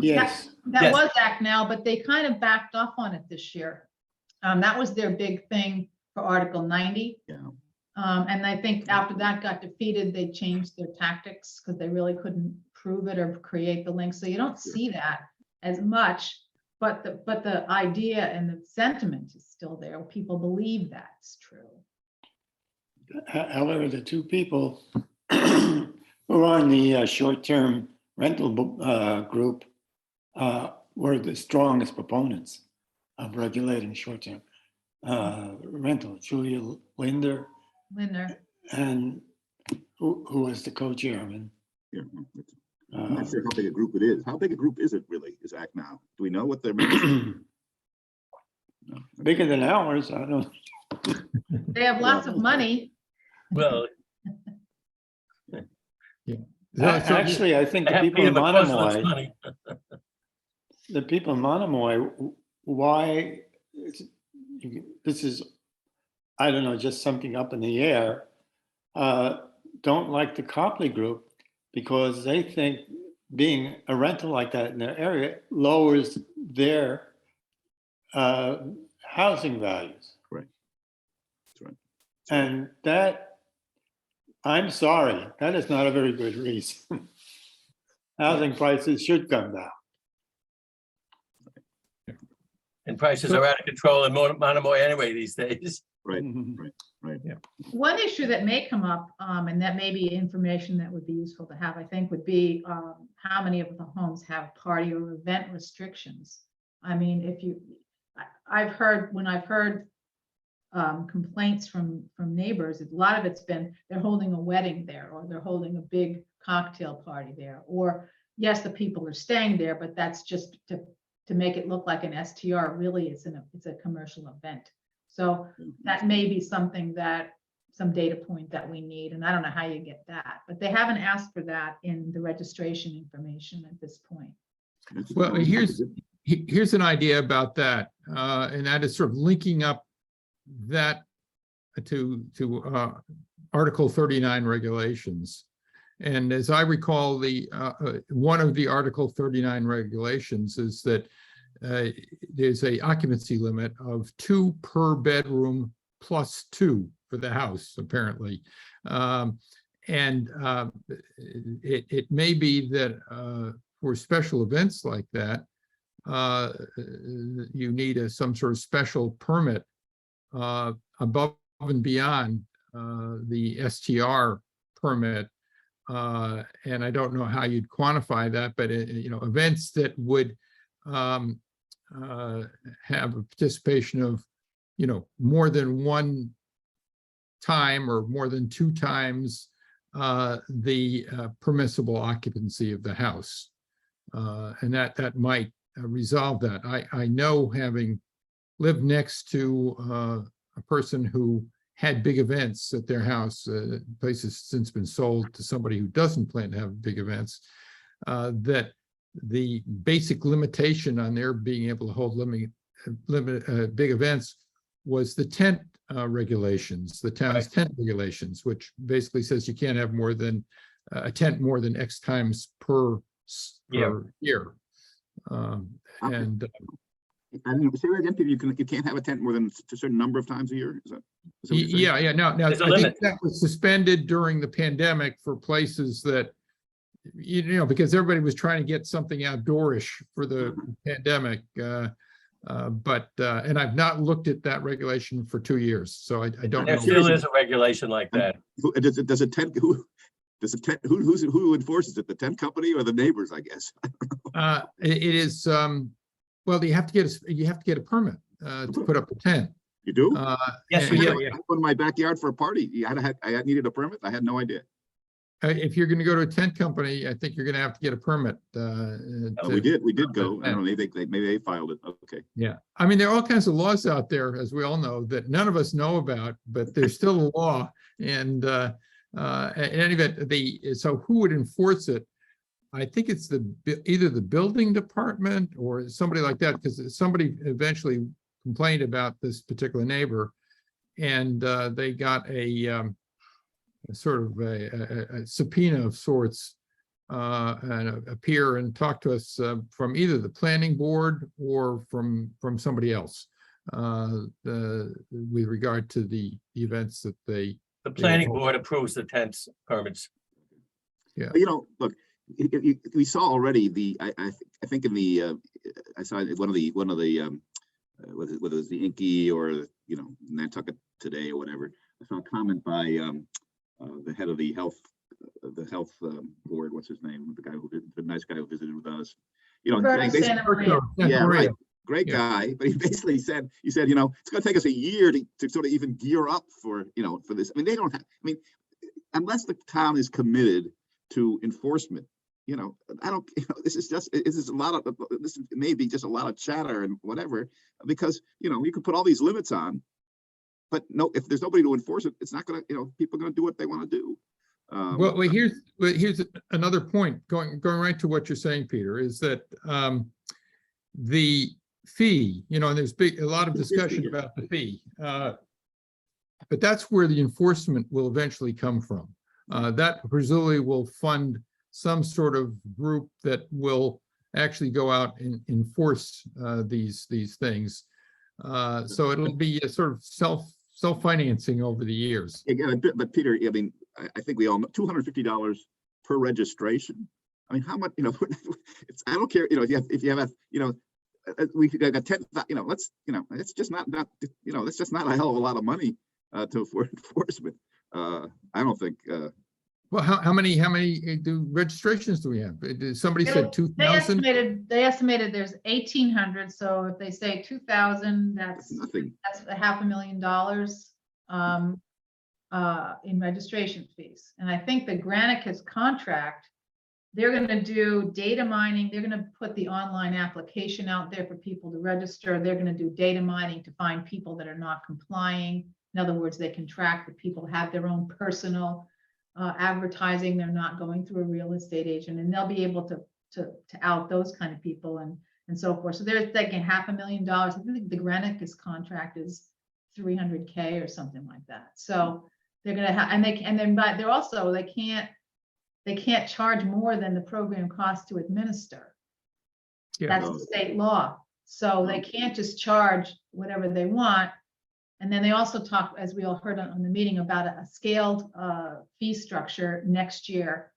S6: Yes.
S1: That was Act Now, but they kind of backed off on it this year. That was their big thing for Article 90.
S4: Yeah.
S1: And I think after that got defeated, they changed their tactics because they really couldn't prove it or create the link. So you don't see that as much, but the idea and the sentiment is still there. People believe that's true.
S6: However, the two people who are on the short-term rental group were the strongest proponents of regulating short-term rental. Julia Linder, and who was the co-chairman.
S4: Yeah. I'm not sure how big a group it is. How big a group is it really, is Act Now? Do we know what they're making?
S6: Bigger than ours, I don't.
S1: They have lots of money.
S3: Well,
S6: Actually, I think the people in Monomoy, why this is, I don't know, just something up in the air, don't like the Copley Group because they think being a rental like that in their area lowers their housing values.
S4: Right. That's right.
S6: And that, I'm sorry, that is not a very good reason. Housing prices should come down.
S3: And prices are out of control in Monomoy anyway these days.
S4: Right,
S5: Mhm.
S4: right.
S1: One issue that may come up, and that may be information that would be useful to have, I think, would be how many of the homes have party or event restrictions. I mean, I've heard complaints from neighbors, a lot of it's been they're holding a wedding there, or they're holding a big cocktail party there, or yes, the people are staying there, but that's just to make it look like an STR. Really, it's a commercial event. So that may be something some data point that we need, and I don't know how you get that, but they haven't asked for that in the registration information at this point.
S2: Well, here's an idea about that, and that is sort of linking up that to Article 39 regulations. And as I recall, the one of the Article 39 regulations is that there's a occupancy limit of 2 per bedroom plus 2 for the house, apparently. It may be that for special events like that, you need some sort of special permit above and beyond the STR permit. And I don't know how you'd quantify that, but events that would have a participation of, more than one time or more than 2 times the permissible occupancy of the house. And that might resolve that. I know, having lived next to a person who had big events at their house, the place has since been sold to somebody who doesn't plan to have big events, that the basic limitation on their being able to hold big events was the tent regulations, the town's tent regulations, which basically says you can't have more than a tent more than X times per year. And
S4: say that again, Peter, you can't have a tent more than a certain number of times a year? Is that what you're saying?
S2: yeah. Now
S3: There's a
S2: I think
S3: limit.
S2: that was suspended during the pandemic for places that, because everybody was trying to get something outdoorish for the pandemic. And I've not looked at that regulation for 2 years, so I don't
S3: There
S2: know.
S3: still is a regulation like that.
S4: Does a tent, who enforces it? The tent company or the neighbors, I guess?
S2: It is, well, you have to get a permit to put up a tent.
S4: You do?
S3: Yes,
S2: and-
S3: you
S2: yeah,
S3: do.
S2: yeah.
S4: I put in my backyard for a party. I needed a permit? I had no idea.
S2: If you're going to go to a tent company, I think you're going to have to get a permit.
S4: We did go. I don't know, maybe they filed it. Okay.
S2: Yeah, I mean, there are all kinds of laws out there, as we all know, that none of us know about, but there's still a law. And in any event, so who would enforce it? I think it's either the building department or somebody like that, because somebody eventually complained about this particular neighbor, and they got a sort of a subpoena of sorts, and appear and talk to us from either the planning board or from somebody else with regard to the events that they.
S3: The planning board approves the tents permits.
S4: But, look, we saw already I think in the I saw one of the whether it was the Inky or Nantucket Today or whatever. I saw a comment by the head of the health board. What's his name? The nice guy who visited with us.
S1: Santa Maria.
S4: Yeah, right. Great guy, but he basically said, it's going to take us a year to sort of even gear up for this. I mean, they don't have. I mean, unless the town is committed to enforcement, I don't. This is a lot of this. May be just a lot of chatter and whatever, because you could put all these limits on, but no, if there's nobody to enforce it, it's not going to. People are going to do what they want to do.
S2: Well, here's another point. Going right to what you're saying, Peter, is that the fee, and there's a lot of discussion about the fee, but that's where the enforcement will eventually come from. That presumably will fund some sort of group that will actually go out and enforce these things. So it'll be a sort of self-financing over the years.
S4: Again, but Peter, I mean, I think we all know $250 per registration. I mean, how much, it's, I don't care, if you have we got 10, it's just not, that's just not a hell of a lot of money for enforcement. I don't think,
S2: Well, how many registrations do we have? Somebody said 2,000?
S1: They estimated there's 1,800. So if they say 2,000,
S4: it's nothing.
S1: that's $500,000 in registration fees. And I think the Granicus contract, they're going to do data mining. They're going to put the online application out there for people to register. They're going to do data mining to find people that are not complying. In other words, they can track the people have their own personal advertising. They're not going through a real estate agent, and they'll be able to out those kind of people and so forth. So they're thinking $500,000. I think the Granicus contract is $300K or something like that. So they're going to have, but they're also, they can't charge more than the program costs to administer.
S2: Yeah.
S1: That's the state law. So they can't just charge whatever they want. And then they also talk, as we all heard on the meeting, about a scaled fee structure next year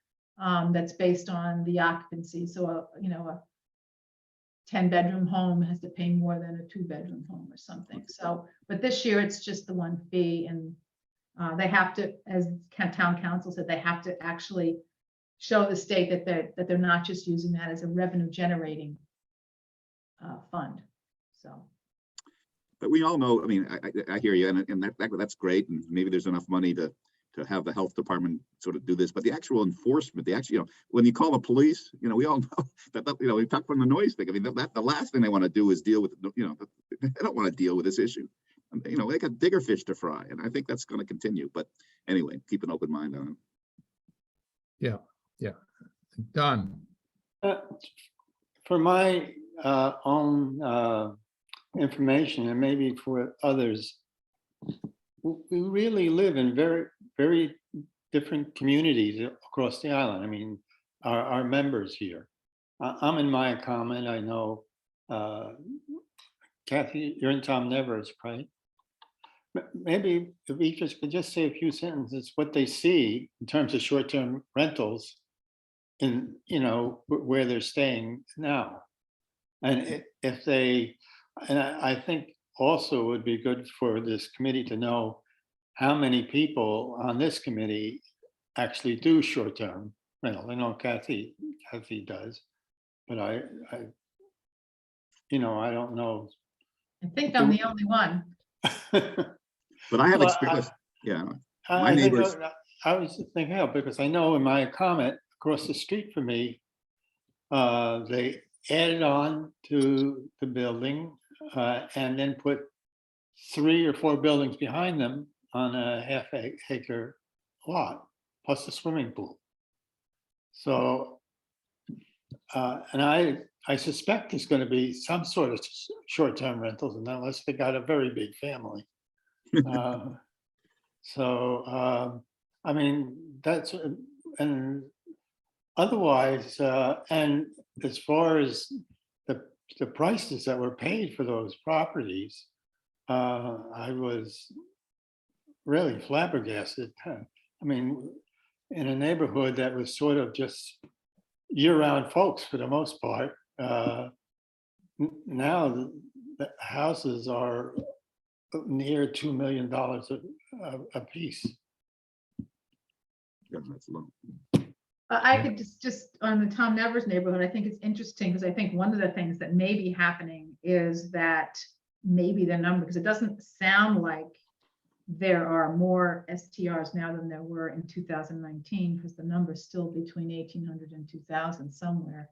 S1: that's based on the occupancy. So a 10-bedroom home has to pay more than a 2-bedroom home or something. So, but this year it's just the one fee, and they have to, as town council said, they have to actually show the state that they're not just using that as a revenue generating fund. So.
S4: But we all know, I mean, I hear you, and that's great, and maybe there's enough money to have the health department sort of do this, but the actual enforcement, when you call the police, we all know that, we talk from the noise thing. I mean, the last thing they want to do is deal with, they don't want to deal with this issue. They got bigger fish to fry, and I think that's going to continue. But anyway, keep an open mind on it.
S2: Yeah. Done.
S6: For my own information, and maybe for others, we really live in very, very different communities across the island. I mean, our members here. I'm in my comment. I know, Kathy, you're in Tom Nevers, right? Maybe if each of us could just say a few sentences what they see in terms of short-term rentals in, where they're staying now. And if they, and I think also it would be good for this committee to know how many people on this committee actually do short-term rental. I know Kathy does, but I don't know.
S1: I think I'm the only one.
S4: But I have experience. Yeah, my neighbors.
S6: I was thinking because I know in my comment across the street from me, they added on to the building and then put 3 or 4 buildings behind them on a half-acre lot, plus a swimming pool. So, and I suspect there's going to be some sort of short-term rentals, and unless they got a very big family. I mean, that's, and otherwise, and as far as the prices that were paid for those properties, I was really flabbergasted. I mean, in a neighborhood that was sort of just year-round folks for the most part, now the houses are near $2 million a piece.
S4: Yeah, that's low.
S1: I could just on the Tom Nevers neighborhood, I think it's interesting because I think one of the things that may be happening is that maybe the number, because it doesn't sound like there are more STRs now than there were in 2019, because the number's still between 1,800 and 2,000 somewhere.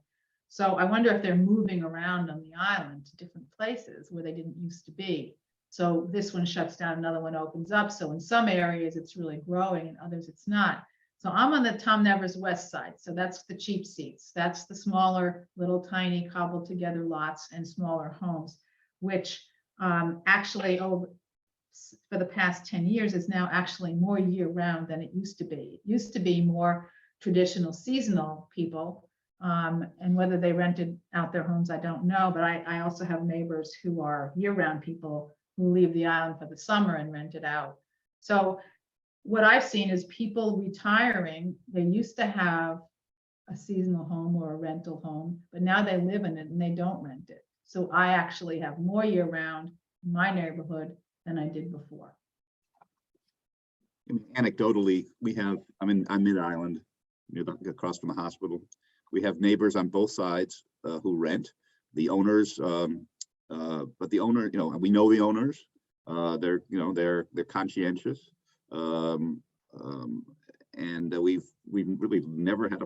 S1: So I wonder if they're moving around on the island to different places where they didn't used to be. So this one shuts down, another one opens up. So in some areas it's really growing, and others it's not. So I'm on the Tom Nevers west side. So that's the cheap seats. That's the smaller, little tiny cobbled together lots and smaller homes, which actually for the past 10 years is now actually more year round than it used to be. It used to be more traditional seasonal people And whether they rented out their homes, I don't know, but I also have neighbors who are year-round people who leave the island for the summer and rent it out. So what I've seen is people retiring. They used to have a seasonal home or a rental home, but now they live in it and they don't rent it. So I actually have more year-round in my neighborhood than I did before.
S4: I mean, anecdotally, we have, I'm mid-island, across from the hospital. We have neighbors on both sides who rent. The owners, but the owner, we know the owners. They're conscientious, and we've never had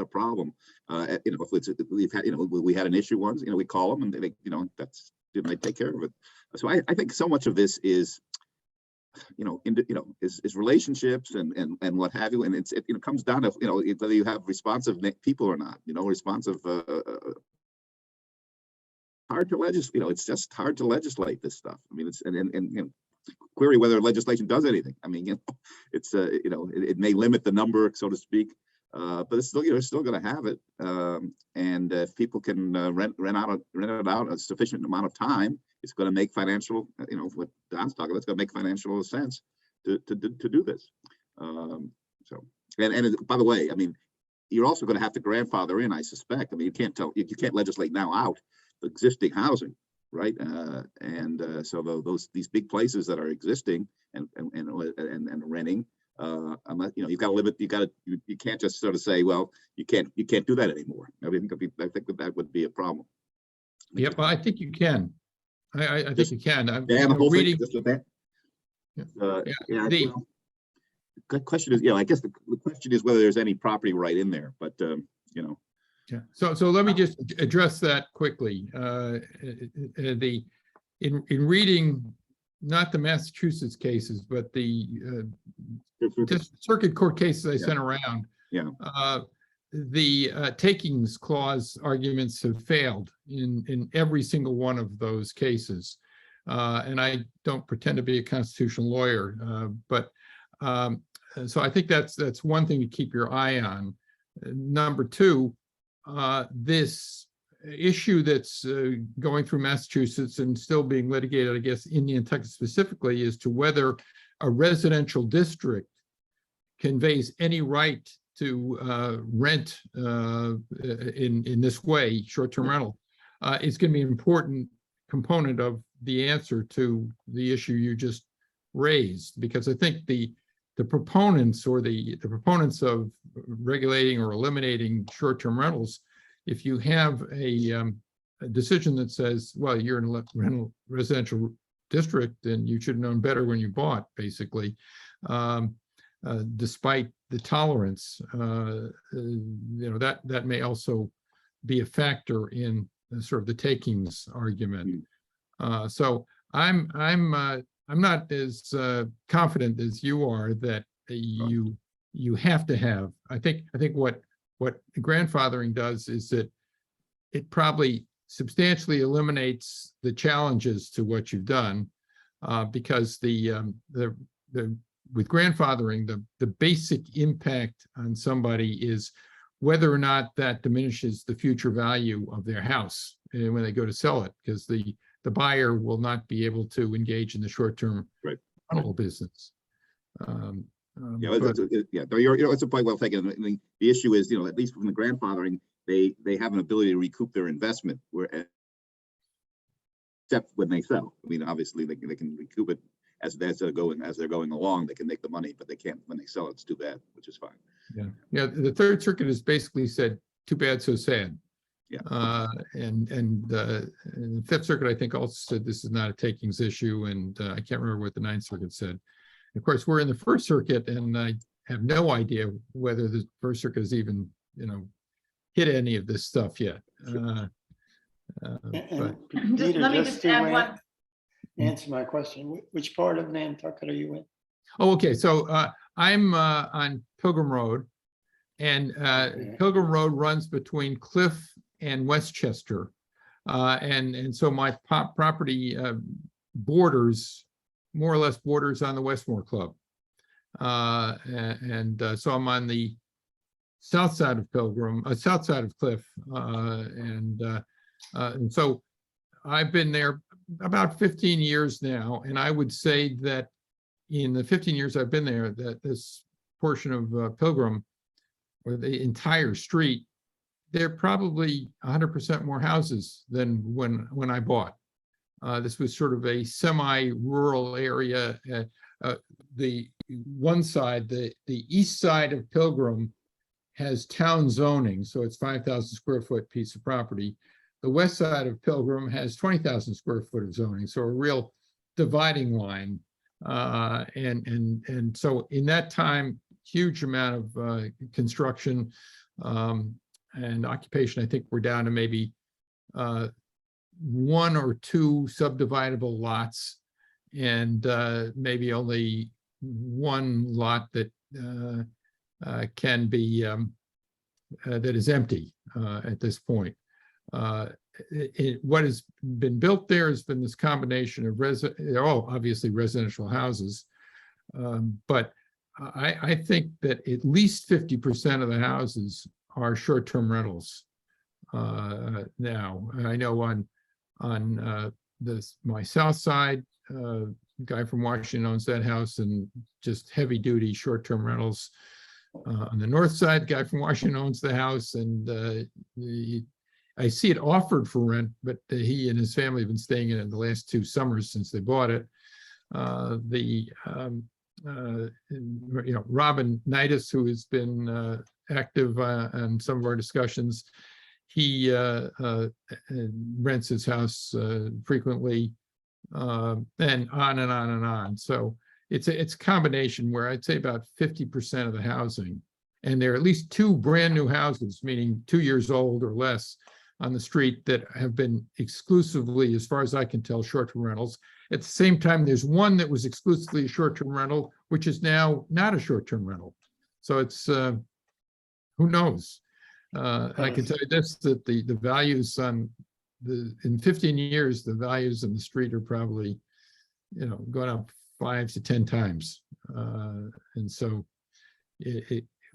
S4: a problem. If we've had, we had an issue once, we call them and they take care of it. So I think so much of this is, is relationships and what have you, and it comes down to whether you have responsive people or not. Responsive. Hard to legislate. It's just hard to legislate this stuff. I mean, it's and query whether legislation does anything. I mean, it's it may limit the number, so to speak, but it's still you're still going to have it. And if people can rent it out a sufficient amount of time, it's going to make financial, what Don's talking about, it's going to make financial sense to do this. So, and by the way, I mean, you're also going to have to grandfather in, I suspect. I mean, you can't legislate now out the existing housing, right? So these big places that are existing and renting, unless you've got to limit, you can't just sort of say, well, you can't do that anymore. I think that would be a problem.
S2: Yep, I think you can. I think you can. I'm
S4: the whole
S2: reading.
S4: thing, just with that.
S2: The
S4: Good question is, I guess the question is whether there's any property right in there, but
S2: Yeah. So let me just address that quickly. In reading not the Massachusetts cases, but the circuit court cases I sent around.
S4: Yeah.
S2: The takings clause arguments have failed in every single one of those cases. And I don't pretend to be a constitutional lawyer, but so I think that's one thing to keep your eye on. Number two, this issue that's going through Massachusetts and still being litigated, I guess, in Nantucket specifically, is to whether a residential district conveys any right to rent in this way, short-term rental. It's going to be an important component of the answer to the issue you just raised, because I think the proponents or the proponents of regulating or eliminating short-term rentals, if you have a decision that says, well, you're in a residential district and you should have known better when you bought, basically, despite the tolerance, that may also be a factor in sort of the takings argument. So I'm not as confident as you are that you have to have. I think what grandfathering does is that it probably substantially eliminates the challenges to what you've done, because with grandfathering, the basic impact on somebody is whether or not that diminishes the future value of their house when they go to sell it, because the buyer will not be able to engage in the short-term rental business.
S4: It's a point well taken. I mean, the issue is, at least from the grandfathering, they have an ability to recoup their investment, except when they sell. I mean, obviously they can recoup it as they're going along. They can make the money, but they can't when they sell it. It's too bad, which is fine.
S2: Yeah. The Third Circuit has basically said, "Too bad, so sad."
S4: Yeah.
S2: And the Fifth Circuit, I think, also said this is not a takings issue, and I can't remember what the Ninth Circuit said. Of course, we're in the First Circuit, and I have no idea whether the First Circuit has even, hit any of this stuff yet.
S6: And
S1: Just let me just add one.
S6: Answer my question. Which part of Nantucket are you in?
S2: Oh, okay. So I'm on Pilgrim Road, and Pilgrim Road runs between Cliff and Westchester, and so my property borders, more or less borders on the Westmore Club, so I'm on the south side of south side of Cliff. And so I've been there about 15 years now, and I would say that in the 15 years I've been there, that this portion of Pilgrim, or the entire street, there are probably 100% more houses than when I bought. This was sort of a semi-rural area. The one side, the east side of Pilgrim has town zoning, so it's 5,000 square foot piece of property. The west side of Pilgrim has 20,000 square foot of zoning, so a real dividing line. And so in that time, huge amount of construction and occupation. I think we're down to maybe 1 or 2 subdividable lots, and maybe only 1 lot that can be that is empty at this point. What has been built there has been this combination of they're all obviously residential houses, but I think that at least 50% of the houses are short-term rentals now. I know on my south side, guy from Washington owns that house, and just heavy-duty short-term rentals. On the north side, guy from Washington owns the house, and I see it offered for rent, but he and his family have been staying in it the last 2 summers since they bought it. Robin Nidus, who has been active on some of our discussions, he rents his house frequently, and on and on and on. So it's a combination where I'd say about 50% of the housing, and there are at least 2 brand new houses, meaning 2 years old or less, on the street that have been exclusively, as far as I can tell, short-term rentals. At the same time, there's one that was exclusively a short-term rental, which is now not a short-term rental. So it's, who knows? I can tell you this, that the values in 15 years, the values in the street are probably, going up 5 to 10 times. And so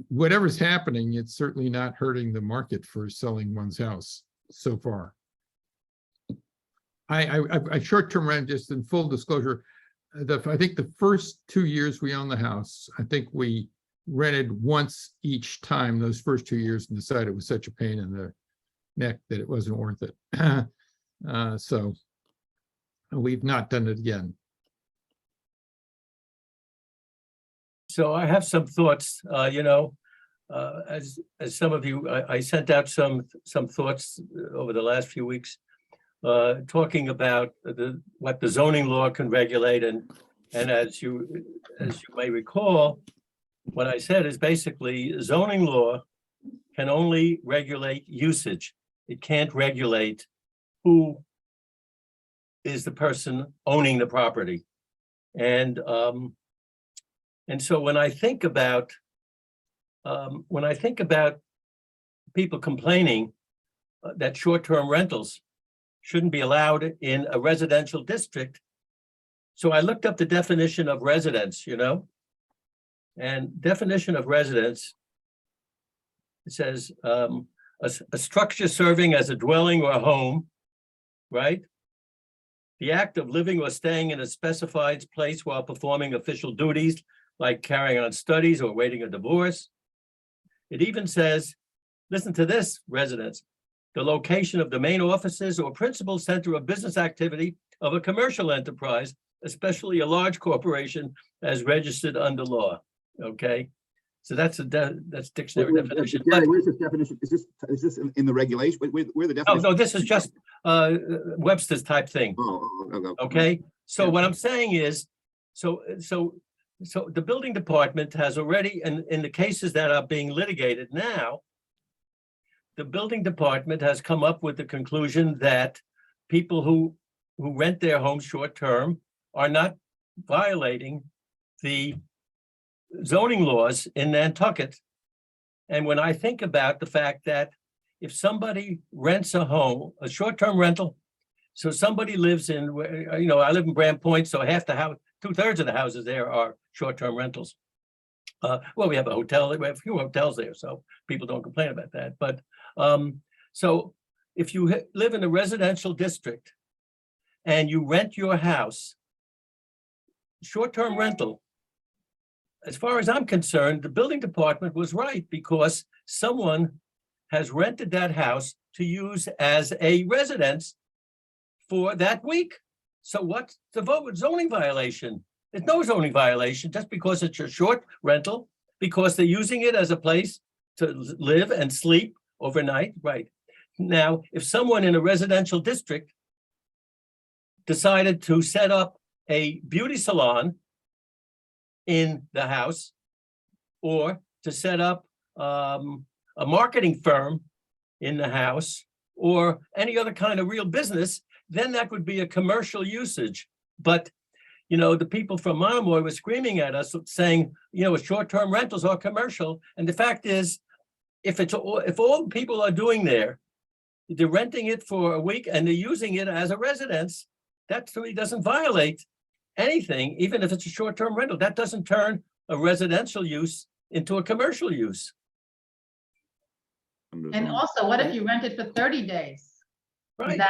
S2: whatever's happening, it's certainly not hurting the market for selling one's house so far. I short-term rent, just in full disclosure, I think the first 2 years we owned the house, I think we rented once each time those first 2 years and decided it was such a pain in the neck that it wasn't worth it. So we've not done it again.
S3: So I have some thoughts, as some of you, I sent out some thoughts over the last few weeks, talking about what the zoning law can regulate, and as you may recall, what I said is basically zoning law can only regulate usage. It can't regulate who is the person owning the property. And so when I think about people complaining that short-term rentals shouldn't be allowed in a residential district, so I looked up the definition of residence, and definition of residence, it says a structure serving as a dwelling or a home, right? The act of living or staying in a specified place while performing official duties, like carrying on studies or awaiting a divorce. It even says, listen to this, residence, the location of the main offices or principal center of business activity of a commercial enterprise, especially a large corporation as registered under law. Okay, so that's dictionary definition.
S4: Gary, where's this definition? Is this in the regulation? Where the definition?
S3: No, this is just Webster's type thing. Okay, so what I'm saying is, so the building department has already, in the cases that are being litigated now, the building department has come up with the conclusion that people who rent their homes short term are not violating the zoning laws in Nantucket. And when I think about the fact that if somebody rents a home, a short-term rental, so somebody lives in, I live in Grand Point, so half the house, 2/3 of the houses there are short-term rentals. Well, we have a hotel, we have a few hotels there, so people don't complain about that. But so if you live in a residential district and you rent your house, short-term rental, as far as I'm concerned, the building department was right, because someone has rented that house to use as a residence for that week. So what's the zoning violation? There's no zoning violation just because it's a short rental, because they're using it as a place to live and sleep overnight, right? Now, if someone in a residential district decided to set up a beauty salon in the house, or to set up a marketing firm in the house, or any other kind of real business, then that would be a commercial usage. But, you know, the people from Monomoy were screaming at us saying, you know, short-term rentals are commercial. And the fact is, if all people are doing there, they're renting it for a week and they're using it as a residence, that to me doesn't violate anything, even if it's a short-term rental. That doesn't turn a residential use into a commercial use.
S1: And also, what if you rent it for 30 days?
S3: Right.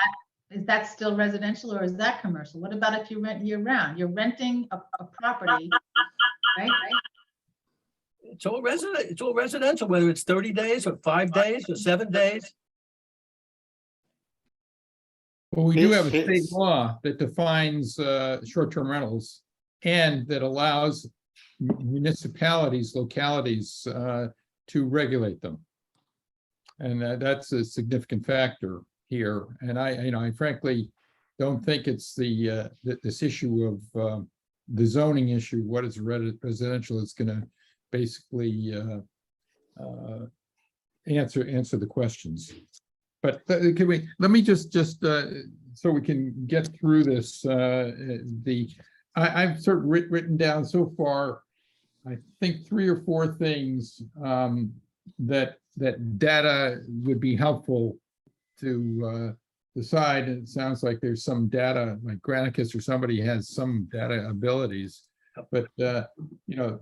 S1: Is that still residential or is that commercial? What about if you rent year round? You're renting a property, right?
S3: It's all residential, whether it's 30 days or 5 days or 7 days.
S2: Well, we do have a
S6: It's-
S2: state law that defines short-term rentals and that allows municipalities, localities to regulate them. And that's a significant factor here. And I frankly don't think it's this issue of the zoning issue. What is residential is going to basically answer the questions. But let me just so we can get through this, I've sort of written down so far, I think 3 or 4 things that data would be helpful to decide. And it sounds like there's some data, like Granicus or somebody has some data abilities. But you know,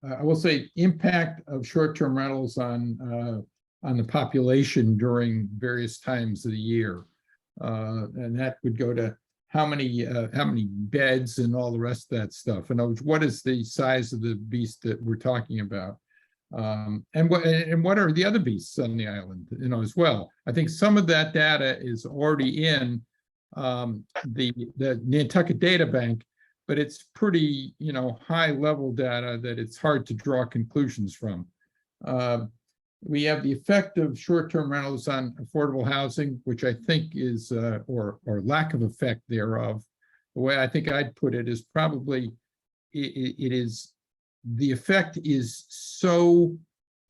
S2: I will say impact of short-term rentals on the population during various times of the year. And that would go to how many beds and all the rest of that stuff. And what is the size of the beast that we're talking about? And what are the other beasts on the island, you know, as well? I think some of that data is already in the Nantucket Data Bank, but it's pretty, you know, high level data that it's hard to draw conclusions from. We have the effect of short-term rentals on affordable housing, which I think is, or lack of effect thereof. The way I think I'd put it is probably, it is, the effect is so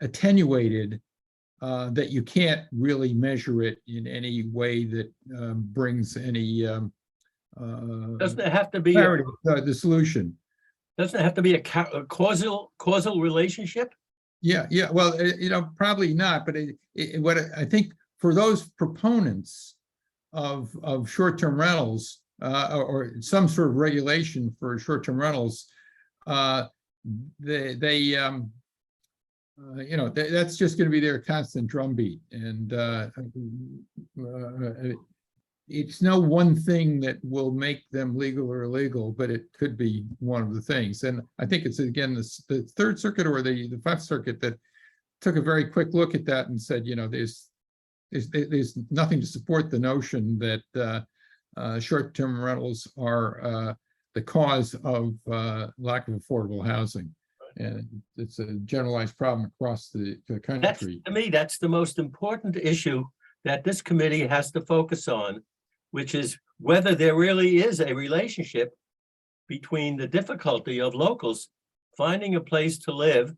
S2: attenuated that you can't really measure it in any way that brings any
S3: Doesn't it have to be,
S2: clarity to the solution.
S3: doesn't it have to be a causal relationship?
S2: Yeah. Well, you know, probably not. But what I think for those proponents of short-term rentals or some sort of regulation for short-term rentals, they you know, that's just going to be their constant drumbeat, and it's no one thing that will make them legal or illegal, but it could be one of the things. And I think it's, again, the Third Circuit or the Fifth Circuit that took a very quick look at that and said, you know, there's nothing to support the notion that short-term rentals are the cause of lack of affordable housing. And it's a generalized problem across the country.
S3: To me, that's the most important issue that this committee has to focus on, which is whether there really is a relationship between the difficulty of locals finding a place to live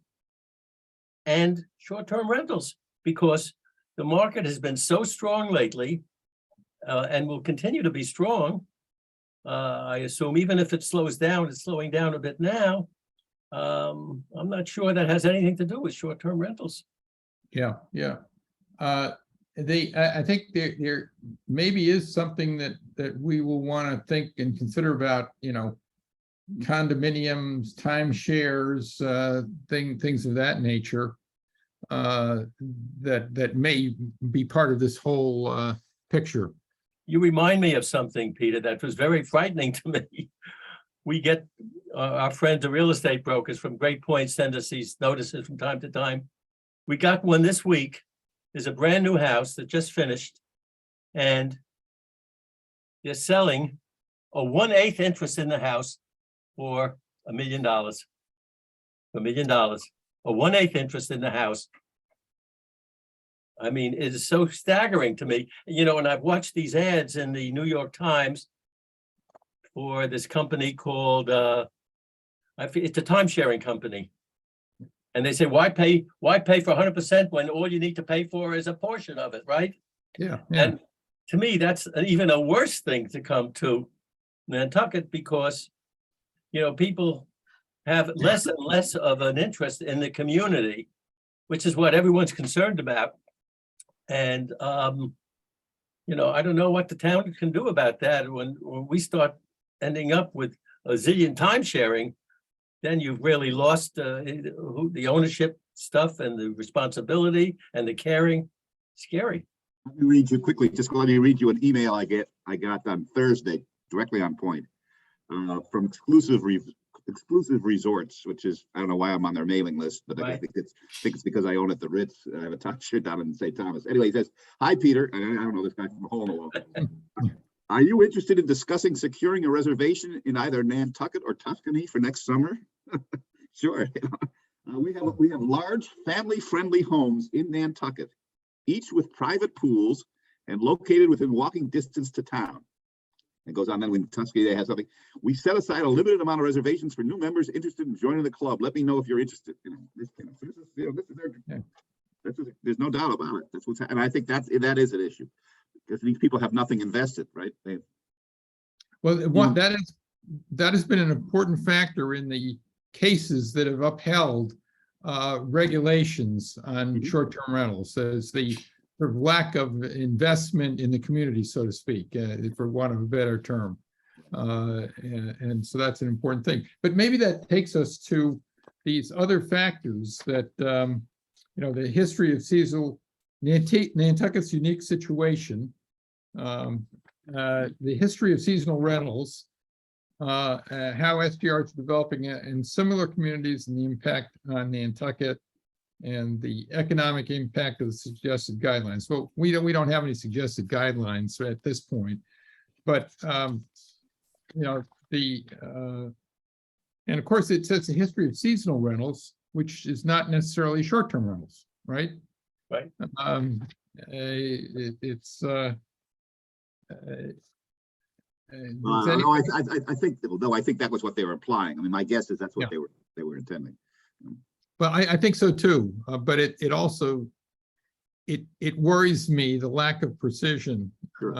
S3: and short-term rentals, because the market has been so strong lately and will continue to be strong. I assume even if it slows down, it's slowing down a bit now. I'm not sure that has anything to do with short-term rentals.
S2: Yeah. I think there maybe is something that we will want to think and consider about, you know, condominiums, timeshares, things of that nature, that may be part of this whole picture.
S3: You remind me of something, Peter, that was very frightening to me. We get, our friends, the real estate brokers from Great Point send us these notices from time to time. We got one this week. There's a brand new house that just finished, and they're selling a 1/8 interest in the house for $1 million. $1 million, a 1/8 interest in the house. I mean, it is so staggering to me, you know, and I've watched these ads in the New York Times for this company called, it's a time sharing company. And they say, why pay for 100% when all you need to pay for is a portion of it, right?
S2: Yeah.
S3: And to me, that's even a worse thing to come to Nantucket, because, you know, people have less and less of an interest in the community, which is what everyone's concerned about. And, you know, I don't know what the town can do about that. When we start ending up with a zillion time sharing, then you've really lost the ownership stuff and the responsibility and the caring. Scary.
S4: Let me read you quickly, just let me read you an email I got on Thursday, directly on point, from Exclusive Resorts, which is, I don't know why I'm on their mailing list, but I
S3: Right.
S4: think it's because I own at the Ritz. I have a timeshare down in St. Thomas. Anyway, he says, "Hi, Peter." And I don't know this guy from a hole in the wall. Are you interested in discussing securing a reservation in either Nantucket or Tuscany for next summer? Sure. We have large family-friendly homes in Nantucket, each with private pools and located within walking distance to town. It goes on, then when Tuscany, they have something. We set aside a limited amount of reservations for new members interested in joining the club. Let me know if you're interested. There's no doubt about it. That's what's, and I think that is an issue, because these people have nothing invested, right?
S2: Well, that has been an important factor in the cases that have upheld regulations on short-term rentals, as the sort of lack of investment in the community, so to speak, for want of a better term. And so that's an important thing. But maybe that takes us to these other factors that, you know, the history of seasonal, Nantucket's unique situation, the history of seasonal rentals, how STR is developing in similar communities and the impact on Nantucket, and the economic impact of the suggested guidelines. Well, we don't have any suggested guidelines at this point, but you know, and of course it says the history of seasonal rentals, which is not necessarily short-term rentals, right?
S3: Right.
S2: It's
S4: No, I think that was what they were implying. I mean, my guess is that's what they were intending.
S2: Well, I think so too, but it also, it worries me, the lack of precision,
S4: Sure.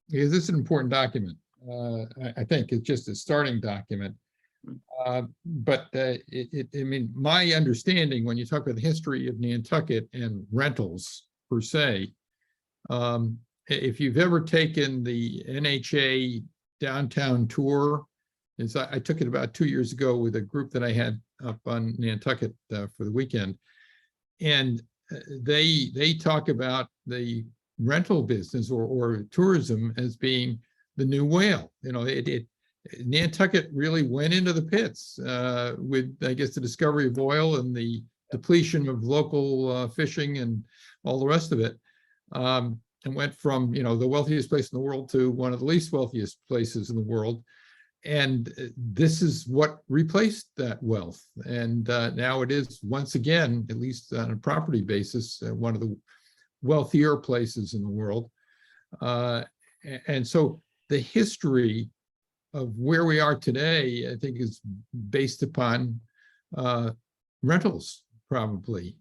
S2: because this is an important document. I think it's just a starting document. But I mean, my understanding, when you talk about the history of Nantucket and rentals per se, if you've ever taken the NHA downtown tour, I took it about 2 years ago with a group that I had up on Nantucket for the weekend, and they talk about the rental business or tourism as being the new whale. You know, Nantucket really went into the pits with, I guess, the discovery of oil and the depletion of local fishing and all the rest of it, and went from, you know, the wealthiest place in the world to one of the least wealthiest places in the world. And this is what replaced that wealth. And now it is, once again, at least on a property basis, one of the wealthier places in the world. And so the history of where we are today, I think, is based upon rentals, probably.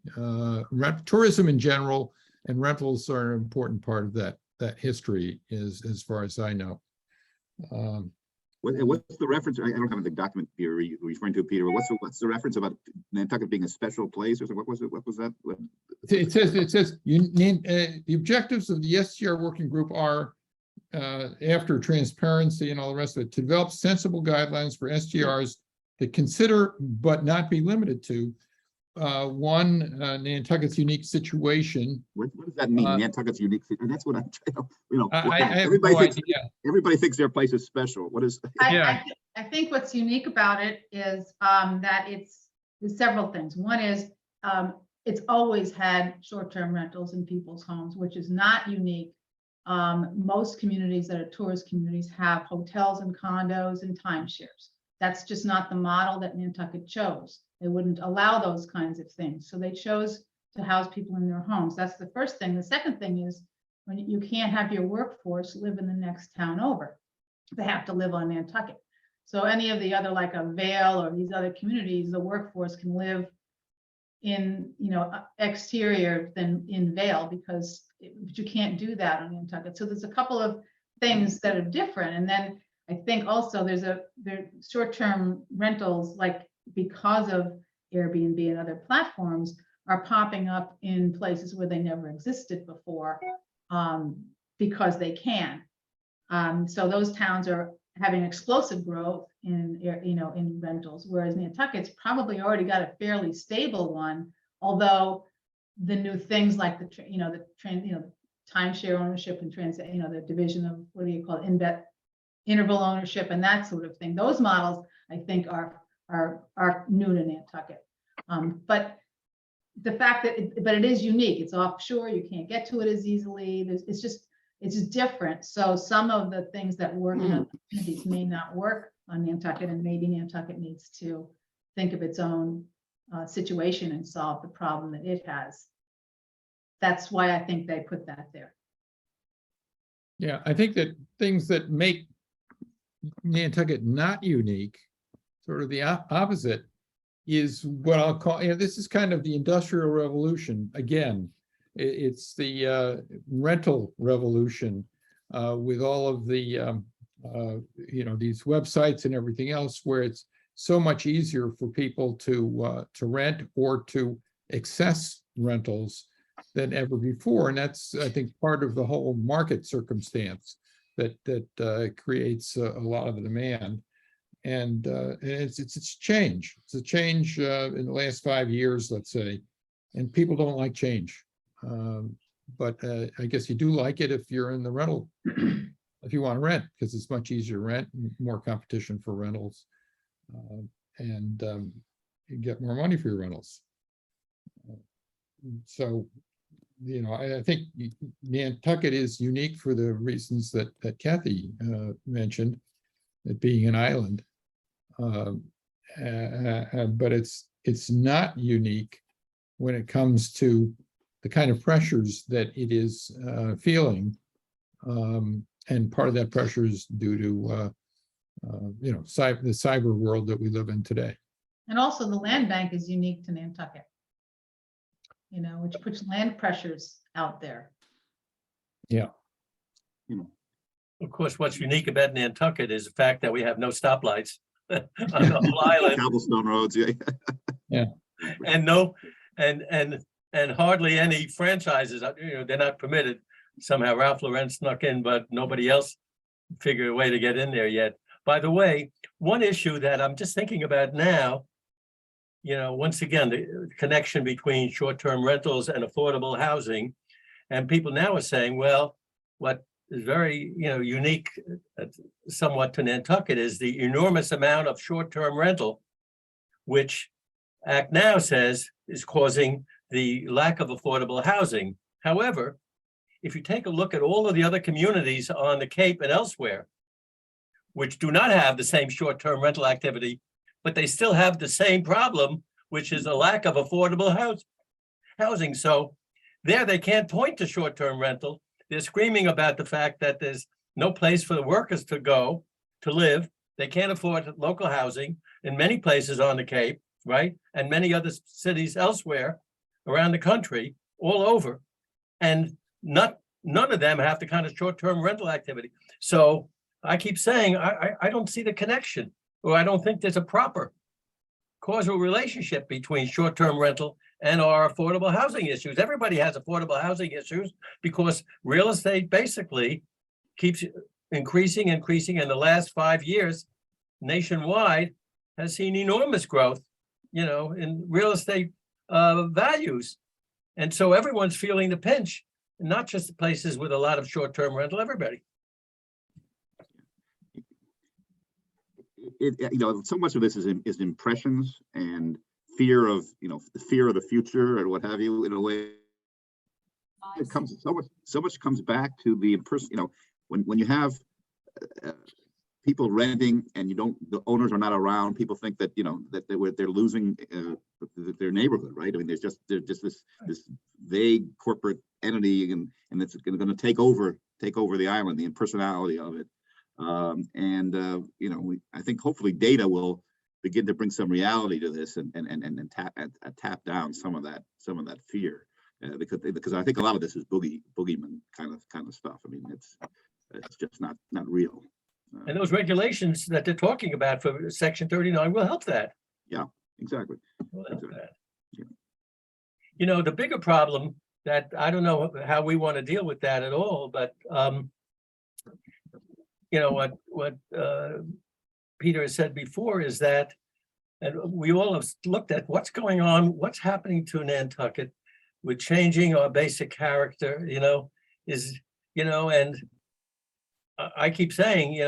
S2: Tourism in general, and rentals are an important part of that history, as far as I know.
S4: What's the reference? I don't have the document you're referring to, Peter. But what's the reference about Nantucket being a special place, or something? What was it? What was that?
S2: It says the objectives of the STR working group are after transparency and all the rest of it, to develop sensible guidelines for STRs to consider but not be limited to one, Nantucket's unique situation.
S4: What does that mean?
S2: Uh,
S4: Nantucket's unique. That's what I'm trying to,
S2: I have
S4: everybody
S2: no
S4: thinks,
S2: idea.
S4: everybody thinks their place is special. What is?
S2: Yeah.
S1: I think what's unique about it is that there's several things. One is it's always had short-term rentals in people's homes, which is not unique. Most communities that are tourist communities have hotels and condos and timeshares. That's just not the model that Nantucket chose. They wouldn't allow those kinds of things. So they chose to house people in their homes. That's the first thing. The second thing is when you can't have your workforce live in the next town over. They have to live on Nantucket. So any of the other, like a Vail or these other communities, the workforce can live in, exterior than in Vail but you can't do that on Nantucket. So there's a couple of things that are different. And then I think also there's short-term rentals, like because of Airbnb and other platforms, are popping up in places where they never existed before because they can. So those towns are having explosive growth in rentals, whereas Nantucket's probably already got a fairly stable one, although the new things like the timeshare ownership and the division of, what do you call it, interval ownership and that sort of thing. Those models, I think, are new to Nantucket. But the fact that it is unique, it's offshore, you can't get to it as easily. It's just different. So some of the things that work in other communities may not work on Nantucket, and maybe Nantucket needs to think of its own situation and solve the problem that it has. That's why I think they put that there.
S2: Yeah, I think that things that make Nantucket not unique, sort of the opposite, is what I'll call, this is kind of the Industrial Revolution again. It's the rental revolution with all of the these websites and everything else, where it's so much easier for people to rent or to access rentals than ever before. And that's, I think, part of the whole market circumstance that creates a lot of the demand. And it's a change. It's a change in the last 5 years, let's say, and people don't like change. But I guess you do like it if you're in the rental, if you want to rent, because it's much easier to rent, more competition for rentals, and you get more money for your rentals. So, I think Nantucket is unique for the reasons that Kathy mentioned, it being an island. But it's not unique when it comes to the kind of pressures that it is feeling, and part of that pressure is due to the cyber world that we live in today.
S1: And also the land bank is unique to Nantucket, which puts land pressures out there.
S2: Yeah.
S3: Of course, what's unique about Nantucket is the fact that we have no stoplights on the whole island.
S4: Cobblestone roads, yeah.
S2: Yeah.
S3: And hardly any franchises, they're not permitted. Somehow Ralph Lauren snuck in, but nobody else figured a way to get in there yet. By the way, one issue that I'm just thinking about now, once again, the connection between short-term rentals and affordable housing, and people now are saying, well, what is very, unique somewhat to Nantucket is the enormous amount of short-term rental, which Act Now says is causing the lack of affordable housing. However, if you take a look at all of the other communities on the Cape and elsewhere, which do not have the same short-term rental activity, but they still have the same problem, which is a lack of affordable housing. So there they can't point to short-term rental. They're screaming about the fact that there's no place for the workers to go to live. They can't afford local housing in many places on the Cape, right? And many other cities elsewhere around the country, all over. And none of them have the kind of short-term rental activity. So I keep saying, I don't see the connection, or I don't think there's a proper causal relationship between short-term rental and our affordable housing issues. Everybody has affordable housing issues because real estate basically keeps increasing, and the last 5 years nationwide has seen enormous growth, in real estate values. And so everyone's feeling the pinch, not just the places with a lot of short-term rental, everybody.
S4: So much of this is impressions and fear of, the fear of the future and what have you, in a way. It comes so much comes back to the person, when you have people renting and the owners are not around, people think that, that they're losing their neighborhood, right? I mean, there's just this vague corporate entity, and it's going to take over the island, the impersonality of it. I think hopefully data will begin to bring some reality to this and tap down some of that fear, because I think a lot of this is boogeyman kind of stuff. I mean, it's just not real.
S3: And those regulations that they're talking about for Section 39 will help that.
S4: Yeah, exactly.
S3: Will help
S4: Exactly.
S3: that.
S4: Yeah.
S3: The bigger problem that I don't know how we want to deal with that at all, but what Peter has said before is that, and we all have looked at what's going on, what's happening to Nantucket with changing our basic character, and I keep saying,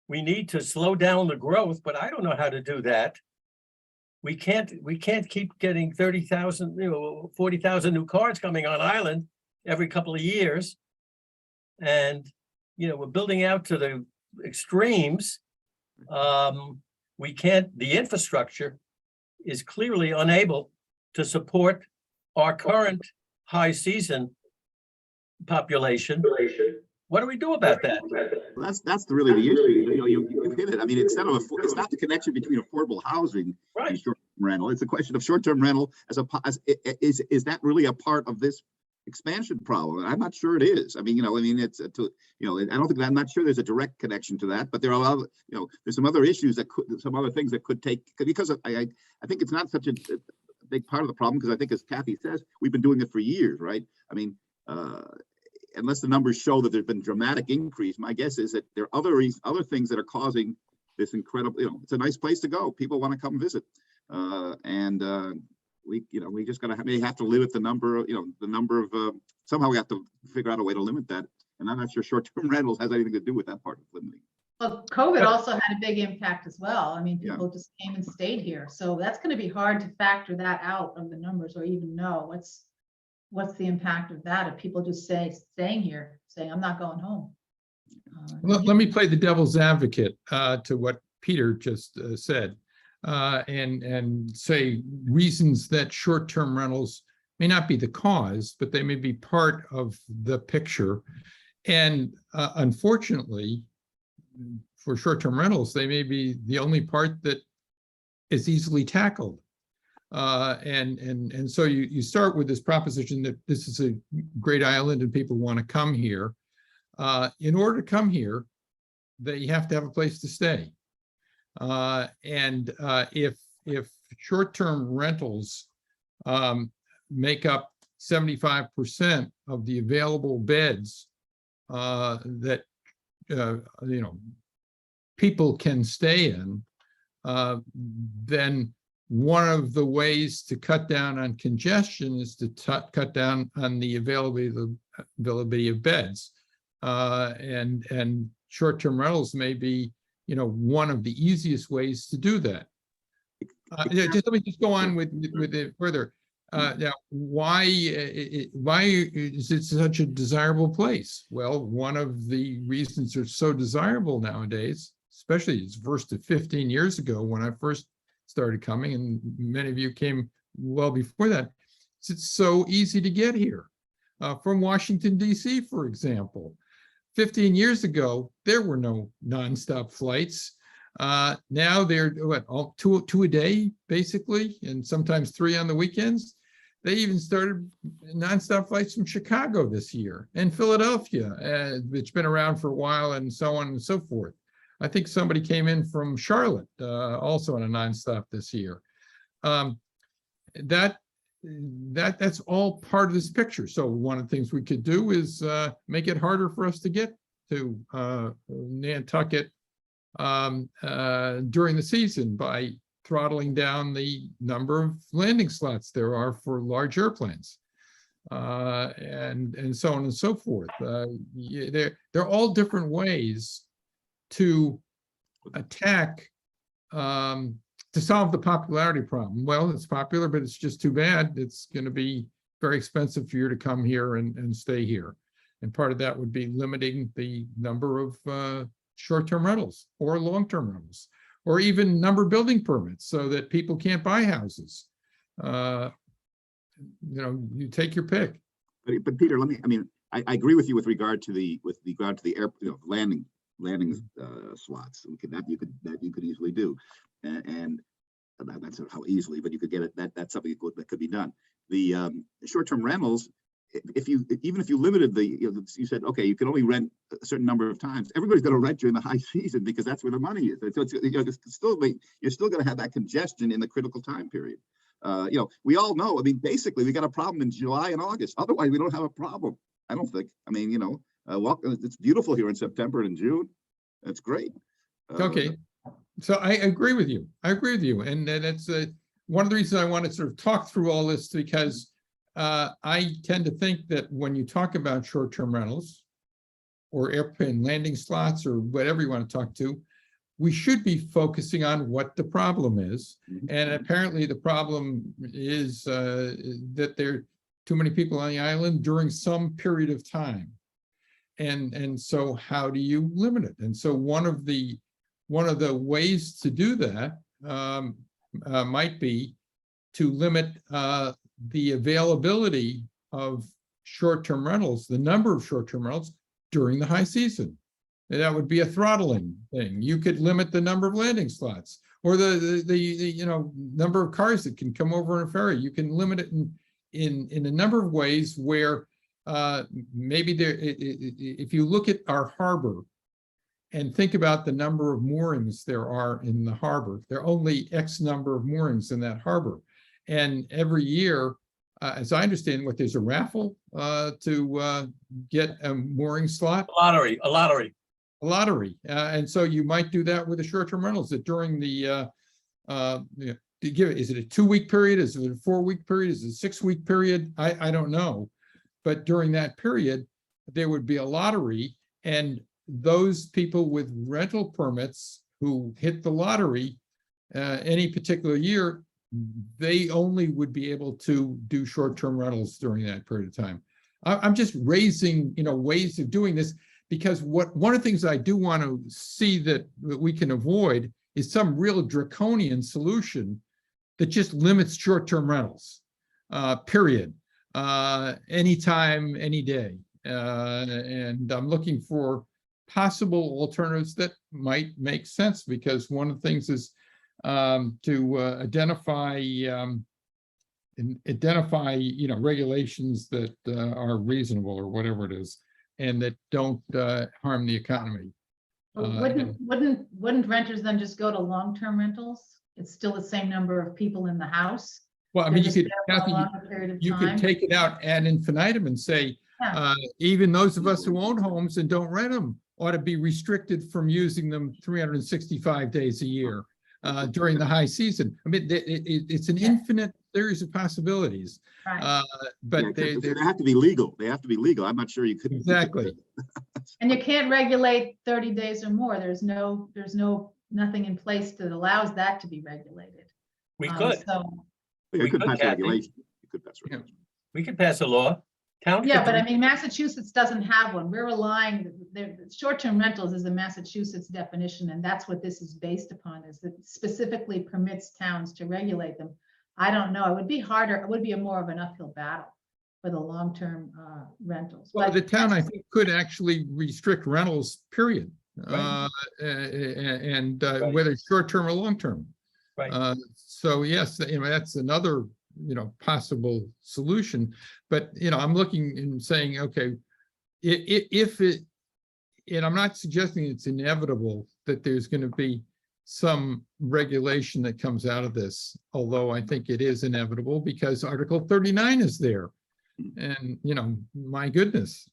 S3: we need to slow down the growth, but I don't know how to do that. We can't keep getting 30,000, 40,000 new cars coming on island every couple of years. And, we're building out to the extremes. The infrastructure is clearly unable to support our current high season population. What do we do about that?
S4: Well, that's really the issue. You hit it. I mean, it's not the connection between affordable housing
S3: Right.
S4: and short-term rental. It's a question of short-term rental is that really a part of this expansion problem? I'm not sure it is. I mean, it's I'm not sure there's a direct connection to that, but there are there's some other issues some other things that could take, because I think it's not such a big part of the problem, because I think, as Kathy says, we've been doing it for years, right? I mean, unless the numbers show that there's been dramatic increase, my guess is that there are other things that are causing this incredible, it's a nice place to go. People want to come visit. We just have to limit the number of, somehow we have to figure out a way to limit that. And I'm not sure short-term rentals has anything to do with that part of limiting.
S1: Well, COVID also had a big impact as well. I mean,
S4: Yeah.
S1: people just came and stayed here. So that's going to be hard to factor that out of the numbers, or even know what's the impact of that if people just staying here, saying, I'm not going home.
S2: Let me play the devil's advocate to what Peter just said, and say reasons that short-term rentals may not be the cause, but they may be part of the picture. And unfortunately, for short-term rentals, they may be the only part that is easily tackled. And so you start with this proposition that this is a great island and people want to come here. In order to come here, you have to have a place to stay. If short-term rentals make up 75% of the available beds that people can stay in, then one of the ways to cut down on congestion is to cut down on the availability of beds. And short-term rentals may be, one of the easiest ways to do that. Let me just go on with it further. Now, why is it such a desirable place? Well, one of the reasons it's so desirable nowadays, especially it's versus to 15 years ago when I first started coming, and many of you came well before that, it's so easy to get here. From Washington, D.C., for example. 15 years ago, there were no nonstop flights. Now they're two a day, basically, and sometimes 3 on the weekends. They even started nonstop flights from Chicago this year and Philadelphia. It's been around for a while, and so on and so forth. I think somebody came in from Charlotte, also on a nonstop this year. That's all part of this picture. So one of the things we could do is make it harder for us to get to Nantucket during the season by throttling down the number of landing slots there are for large airplanes, and so on and so forth. They're all different ways to attack, to solve the popularity problem. Well, it's popular, but it's just too bad. It's going to be very expensive for you to come here and stay here. And part of that would be limiting the number of short-term rentals or long-term rentals, or even number of building permits so that people can't buy houses. You take your pick.
S4: But Peter, I agree with you with regard to the air, landing slots. You could easily do, and that's not how easily, but you could get it. That's something that could be done. The short-term rentals, even if you limited you said, okay, you can only rent a certain number of times. Everybody's going to rent during the high season because that's where the money is. So you're still going to have that congestion in the critical time period. We all know. Basically, we got a problem in July and August. Otherwise, we don't have a problem. I don't think. It's beautiful here in September and June. That's great.
S2: Okay, so I agree with you. And that's one of the reasons I want to sort of talk through all this, because I tend to think that when you talk about short-term rentals or airplane landing slots or whatever you want to talk to, we should be focusing on what the problem is. And apparently the problem is that there are too many people on the island during some period of time. And so how do you limit it? And so one of the ways to do that might be to limit the availability of short-term rentals, the number of short-term rentals during the high season. And that would be a throttling thing. You could limit the number of landing slots, or the number of cars that can come over on a ferry. You can limit it in a number of ways where maybe if you look at our harbor and think about the number of moorings there are in the harbor, there are only X number of moorings in that harbor. And every year, as I understand what, there's a raffle to get a mooring slot.
S3: A lottery.
S2: And so you might do that with the short-term rentals, that during the, is it a 2-week period? Is it a 4-week period? Is it a 6-week period? I don't know. But during that period, there would be a lottery, and those people with rental permits who hit the lottery any particular year, they only would be able to do short-term rentals during that period of time. I'm just raising, ways of doing this, because one of the things I do want to see that we can avoid is some real draconian solution that just limits short-term rentals, period, anytime, any day. And I'm looking for possible alternatives that might make sense, because one of the things is to identify regulations that are reasonable, or whatever it is, and that don't harm the economy.
S1: Wouldn't renters then just go to long-term rentals? It's still the same number of people in the house.
S2: Well,
S1: They're
S2: you
S1: just
S2: could,
S1: there for a
S2: Kathy,
S1: longer period of
S2: you could
S1: time.
S2: take it out ad infinitum and say,
S1: Yeah.
S2: even those of us who own homes and don't rent them ought to be restricted from using them 365 days a year during the high season. It's an infinite series of possibilities.
S1: Right.
S2: But
S4: they have to be legal. I'm not sure you could.
S2: Exactly.
S1: And you can't regulate 30 days or more. There's nothing in place that allows that to be regulated.
S3: We could.
S4: You could pass
S3: Kathy.
S4: regulation.
S3: We could pass a law. Town
S1: Yeah,
S3: could
S1: but
S3: do-
S1: Massachusetts doesn't have one. We're relying, short-term rentals is a Massachusetts definition, and that's what this is based upon, is that specifically permits towns to regulate them. I don't know. It would be harder. It would be more of an uphill battle for the long-term rentals.
S2: Well,
S1: But
S2: the town, I think, could actually restrict rentals, period.
S3: Right.
S2: And
S3: Right.
S2: whether it's short-term or long-term.
S3: Right.
S2: So yes, that's another, possible solution. But, I'm looking and saying, okay, and I'm not suggesting it's inevitable that there's going to be some regulation that comes out of this, although I think it is inevitable because Article 39 is there. And, my goodness,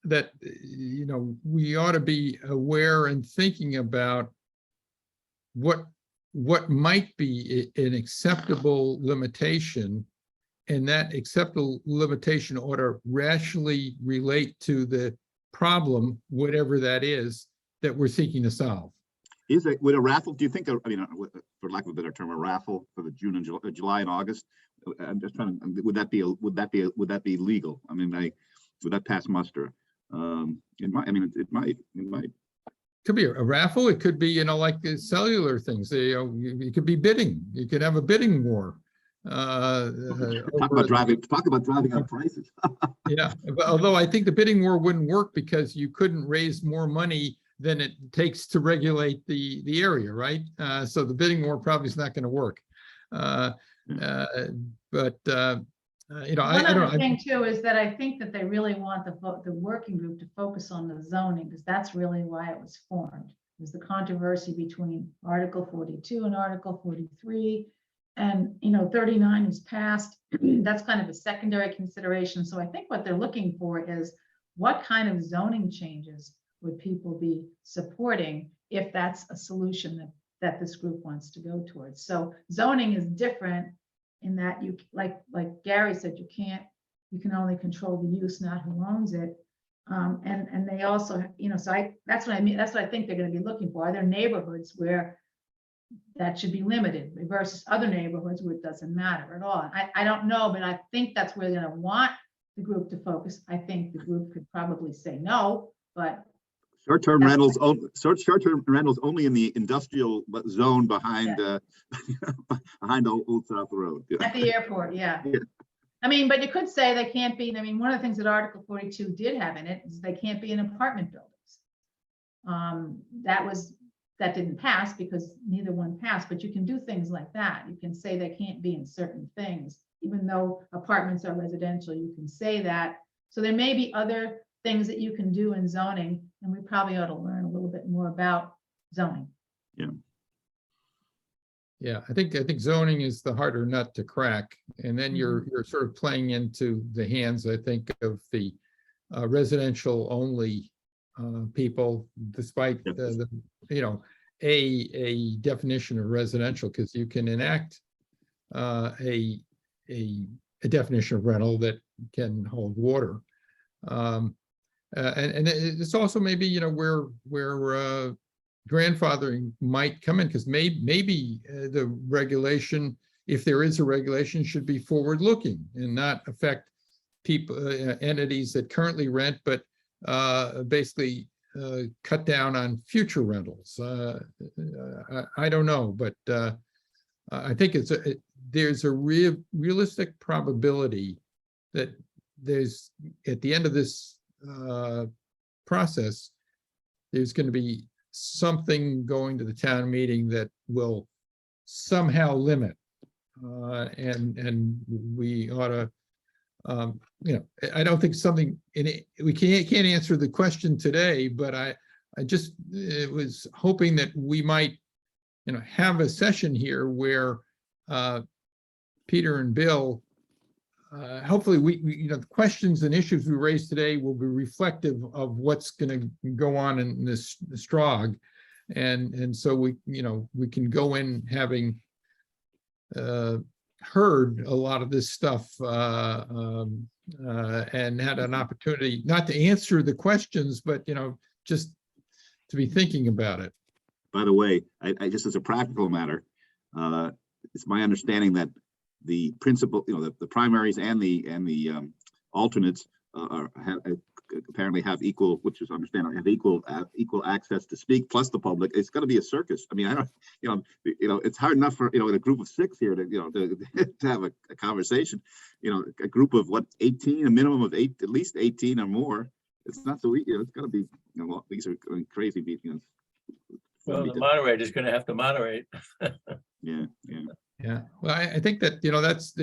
S2: that, we ought to be aware and thinking about what might be an acceptable limitation, and that acceptable limitation ought to rationally relate to the problem, whatever that is, that we're seeking to solve.
S4: Is it, would a raffle, do you think, for lack of a better term, a raffle for the June and July and August? I'm just trying to, would that be legal? I mean, would that pass muster? It might.
S2: Could be a raffle. It could be, like the cellular things. It could be bidding. You could have a bidding war.
S4: Talk about driving up prices.
S2: Yeah, but although I think the bidding war wouldn't work because you couldn't raise more money than it takes to regulate the area, right? So the bidding war probably is not going to work. I don't know.
S1: One thing too is that I think that they really want the working group to focus on the zoning, because that's really why it was formed. There's the controversy between Article 42 and Article 43. And 39 is passed. That's kind of a secondary consideration. So I think what they're looking for is what kind of zoning changes would people be supporting if that's a solution that this group wants to go towards. So zoning is different in that you, like Gary said, you can only control the use, not who owns it. And they also, so that's what I mean. That's what I think they're going to be looking for. Are there neighborhoods where that should be limited versus other neighborhoods where it doesn't matter at all? I don't know, but I think that's where they're going to want the group to focus. I think the group could probably say no, but
S4: short-term rentals only in the industrial zone behind behind Old South Road.
S1: At the airport, yeah. I mean, but you could say they can't be. I mean, one of the things that Article 42 did have in it is they can't be in apartment buildings. That didn't pass because neither one passed, but you can do things like that. You can say they can't be in certain things, even though apartments are residential, you can say that. So there may be other things that you can do in zoning, and we probably ought to learn a little bit more about zoning.
S2: Yeah, I think zoning is the harder nut to crack, and then you're sort of playing into the hands, I think, of the residential only people, despite a definition of residential, because you can enact a definition of rental that can hold water. And it's also maybe where grandfathering might come in, because maybe the regulation, if there is a regulation, should be forward-looking and not affect people, entities that currently rent, but basically cut down on future rentals. I don't know, but I think there's a realistic probability that there's, at the end of this process, there's going to be something going to the town meeting that will somehow limit, and we ought to, I don't think something in it, we can't answer the question today, but I just was hoping that we might, have a session here where Peter and Bill, hopefully we the questions and issues we raised today will be reflective of what's going to go on in this STROG, and so we can go in having heard a lot of this stuff and had an opportunity not to answer the questions, but just to be thinking about it.
S4: By the way, I just, as a practical matter, it's my understanding that the principal, the primaries and the alternates apparently have equal, which is understandable, have equal access to speak, plus the public. It's going to be a circus. I mean, I don't, it's hard enough for in a group of 6 here to to have a conversation. A group of 18, a minimum of 8, at least 18 or more. It's not so easy. It's going to be, these are crazy meetings.
S3: Well, the moderator is going to have to moderate.
S2: Yeah. Well, I think that, that's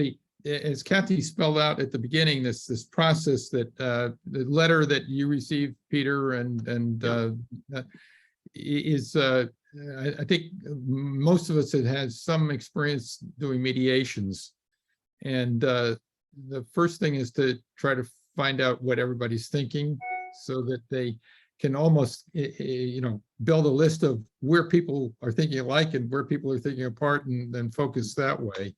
S2: as Kathy spelled out at the beginning, this process that the letter that you received, Peter, and is, I think most of us have had some experience doing mediations. And the first thing is to try to find out what everybody's thinking, so that they can almost, build a list of where people are thinking alike and where people are thinking apart, and then focus that way.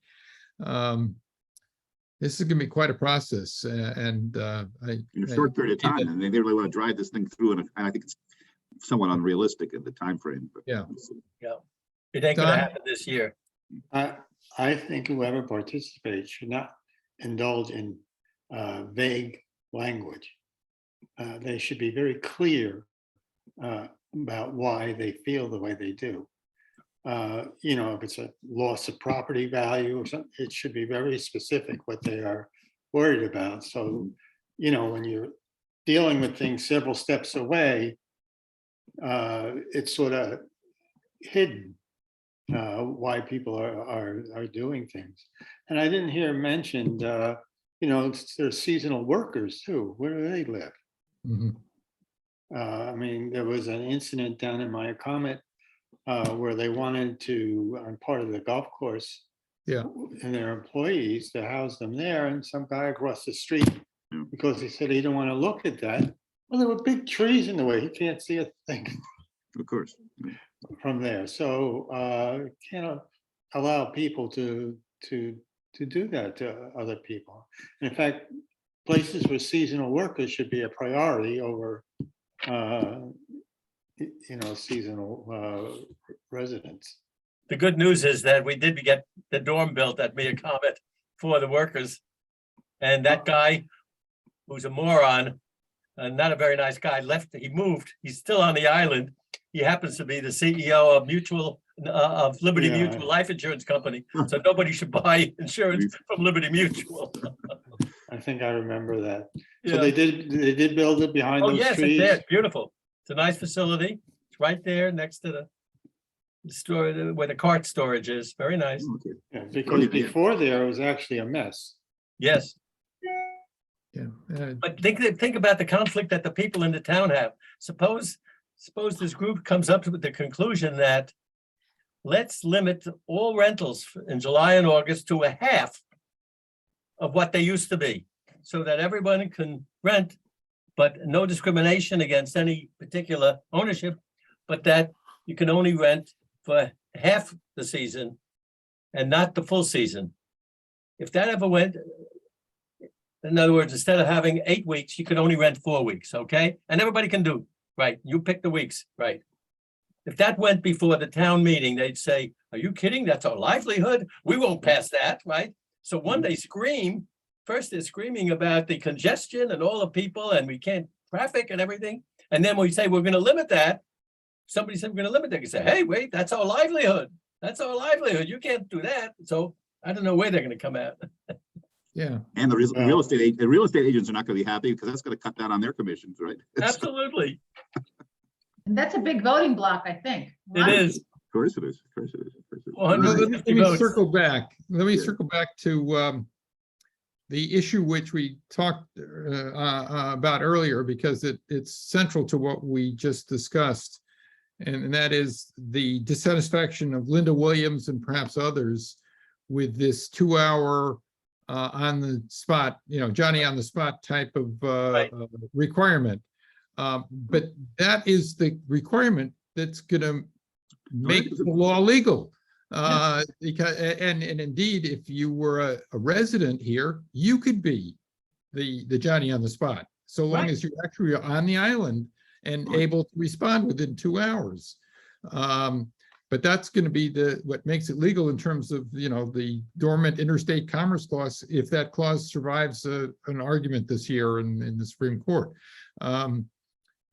S2: This is gonna be quite a process,
S4: In a short period of time, and they really want to drive this thing through, and I think it's somewhat unrealistic in the time frame. But
S2: Yeah.
S4: we'll see.
S3: It ain't gonna
S2: Don?
S3: happen this year.
S6: I think whoever participates should not indulge in vague language. They should be very clear about why they feel the way they do. If it's a loss of property value or something, it should be very specific what they are worried about. So, when you're dealing with things several steps away, it's sort of hidden why people are doing things. And I didn't hear mentioned, there's seasonal workers too. Where do they live?
S2: Mhm.
S6: There was an incident down in my comment where they wanted to, on part of the golf course,
S2: Yeah.
S6: and their employees to house them there, and some guy across the street,
S4: Yeah.
S6: because he said he didn't want to look at that. Well, there were big trees in the way. He can't see a thing
S4: Of course.
S6: from there. So can't allow people to do that to other people. In fact, places with seasonal workers should be a priority over seasonal residents.
S3: The good news is that we did get the dorm built at Mia Comet for the workers. And that guy, who's a moron, not a very nice guy, he moved. He's still on the island. He happens to be the CEO of Liberty
S6: Yeah.
S3: Mutual Life Insurance Company. So nobody should buy insurance from Liberty Mutual.
S6: I think I remember that. So
S3: Yeah.
S6: they did build it behind
S3: Oh,
S6: those
S3: yes,
S6: trees.
S3: it's there. Beautiful. It's a nice facility. It's right there next to the store where the cart storage is. Very nice.
S4: Okay.
S6: Yeah, because before there, it was actually a mess.
S3: Yes.
S2: Yeah.
S3: But think about the conflict that the people in the town have. Suppose this group comes up with the conclusion that let's limit all rentals in July and August to a half of what they used to be, so that everyone can rent, but no discrimination against any particular ownership, but that you can only rent for half the season and not the full season. If that ever went, in other words, instead of having 8 weeks, you could only rent 4 weeks, okay? And everybody can do, right? You pick the weeks, right? If that went before the town meeting, they'd say, are you kidding? That's our livelihood. We won't pass that, right? So when they scream, first they're screaming about the congestion and all the people and we can't traffic and everything. And then we say, we're going to limit that. Somebody said, we're going to limit that. You say, hey, wait, that's our livelihood. That's our livelihood. You can't do that. So I don't know where they're going to come out.
S2: Yeah.
S4: And the real estate agents are not going to be happy because that's going to cut down on their commissions, right?
S3: Absolutely.
S1: And that's a big voting block, I think.
S3: It is.
S4: Of course it is. Of course it is. Of course it is.
S3: Well,
S2: Let me
S3: 150 votes.
S2: circle back. Let me
S4: Yeah.
S2: circle back to the issue which we talked about earlier, because it's central to what we just discussed. And that is the dissatisfaction of Linda Williams and perhaps others with this 2-hour on the spot, Johnny on the spot type of
S3: Right.
S2: requirement. But that is the requirement that's going to make the law legal. Because and indeed, if you were a resident here, you could be the Johnny on the spot, so long
S3: Right.
S2: as you're actually on the island and
S4: Right.
S2: able to respond within 2 hours. But that's going to be what makes it legal in terms of, the dormant interstate commerce clause, if that clause survives an argument this year in the Supreme Court.
S4: But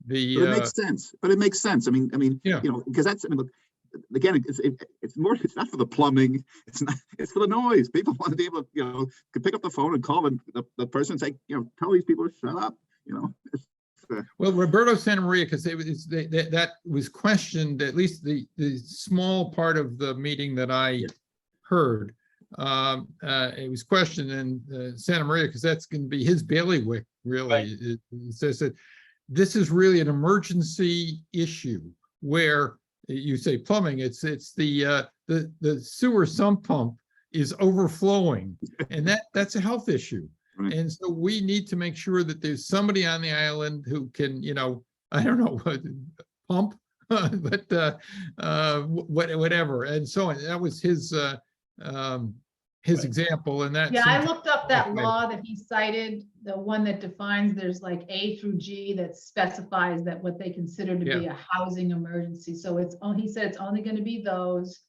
S4: it makes sense. But it makes sense.
S2: Yeah.
S4: Because that's, look, again, it's more, it's not for the plumbing. It's for the noise. People want to be able to, could pick up the phone and call the person and say, tell these people to shut up,
S2: Well, Roberto Santa Maria, because that was questioned, at least the small part of the meeting that I heard. It was questioned in Santa Maria, because that's going to be his bailiwick, really.
S3: Right.
S2: It says that this is really an emergency issue where you say plumbing, it's the sewer sump pump is overflowing, and that's a health issue.
S4: Right.
S2: And so we need to make sure that there's somebody on the island who can, I don't know, pump, but whatever, and so on. That was his
S3: Right.
S2: example, and that
S1: Yeah, I
S2: seemed to
S1: looked up that
S2: Okay.
S1: law that he cited, the one that defines, there's like A through G that specifies that what they consider to be a housing emergency. So he said it's only gonna be those.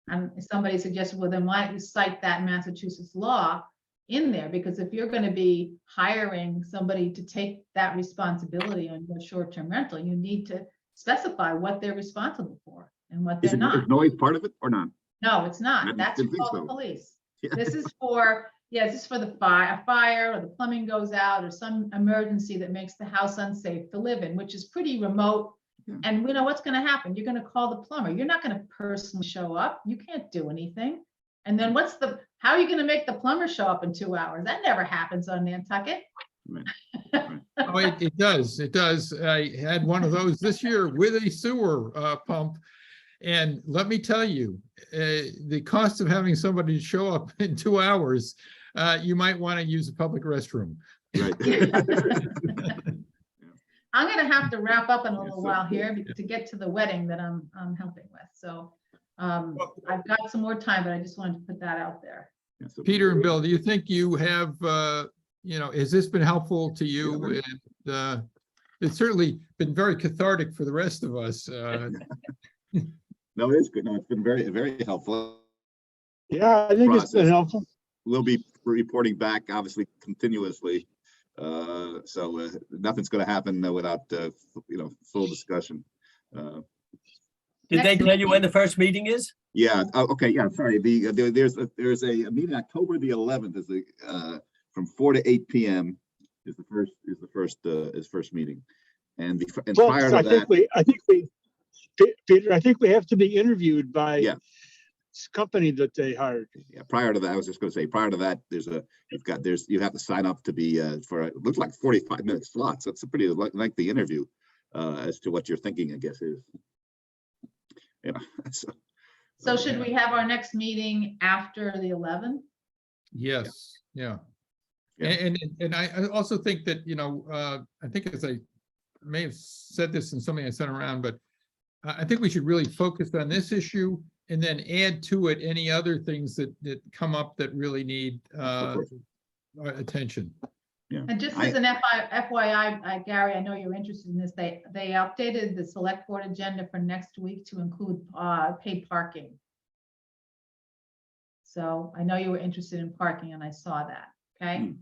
S1: And somebody suggested, well, then why don't you cite that Massachusetts law in there? Because if you're gonna be hiring somebody to take that responsibility on your short-term rental, you need to specify what they're responsible for and what they're not.
S4: Is noise part of it or not?
S1: No, it's
S4: I
S1: not. That's
S4: didn't think
S1: called the
S4: so.
S1: police.
S4: Yeah.
S1: This is for, this is for the fire, a fire, or the plumbing goes out, or some emergency that makes the house unsafe to live in, which is pretty remote.
S4: Yeah.
S1: And we know what's gonna happen. You're gonna call the plumber. You're not gonna personally show up. You can't do anything. And then how are you gonna make the plumber show up in 2 hours? That never happens on Nantucket.
S4: Right.
S2: Oh, it does. It does. I had one of those this year with a sewer pump. And let me tell you, the cost of having somebody show up in 2 hours, you might want to use a public restroom.
S4: Right.
S1: I'm gonna have to wrap up in a little
S4: so-
S1: while here to get to the wedding that I'm helping with. So I've got some more time, but I just wanted to put that out there.
S4: Yeah, so-
S2: Peter and Bill, do you think you have, has this been helpful to you? And it's certainly been very cathartic for the rest of us.
S4: No, it is good. No, it's been very, very helpful.
S5: Yeah, I think it's been
S4: Process.
S5: helpful.
S4: We'll be reporting back, obviously, continuously. So nothing's going to happen without, full discussion.
S3: Did they
S1: Next
S3: tell you when
S1: meeting.
S3: the first meeting is?
S4: Yeah. Okay. Yeah. Sorry. There's a meeting October the 11th from 4 to 8 p.m. is the first meeting, and
S5: Well,
S4: prior to that,
S5: Peter, I think we have to be interviewed by
S4: Yeah.
S5: this company that they hired.
S4: yeah, prior to that, I was just going to say, prior to that, you have to sign up to be it looks like 45-minute slots. That's a pretty lengthy interview as to what you're thinking, I guess is. Yeah.
S1: So should we have our next meeting after the 11th?
S2: Yes, yeah.
S4: Yeah.
S2: And I also think that, I think as I may have said this in something I sent around, but I think we should really focus on this issue and then add to it any other things that come up that really need attention.
S4: Yeah.
S1: And just as an FYI, Gary, I know you're interested in this. They updated the select board agenda for next week to include paid parking. So I know you were interested in parking and I saw that, okay?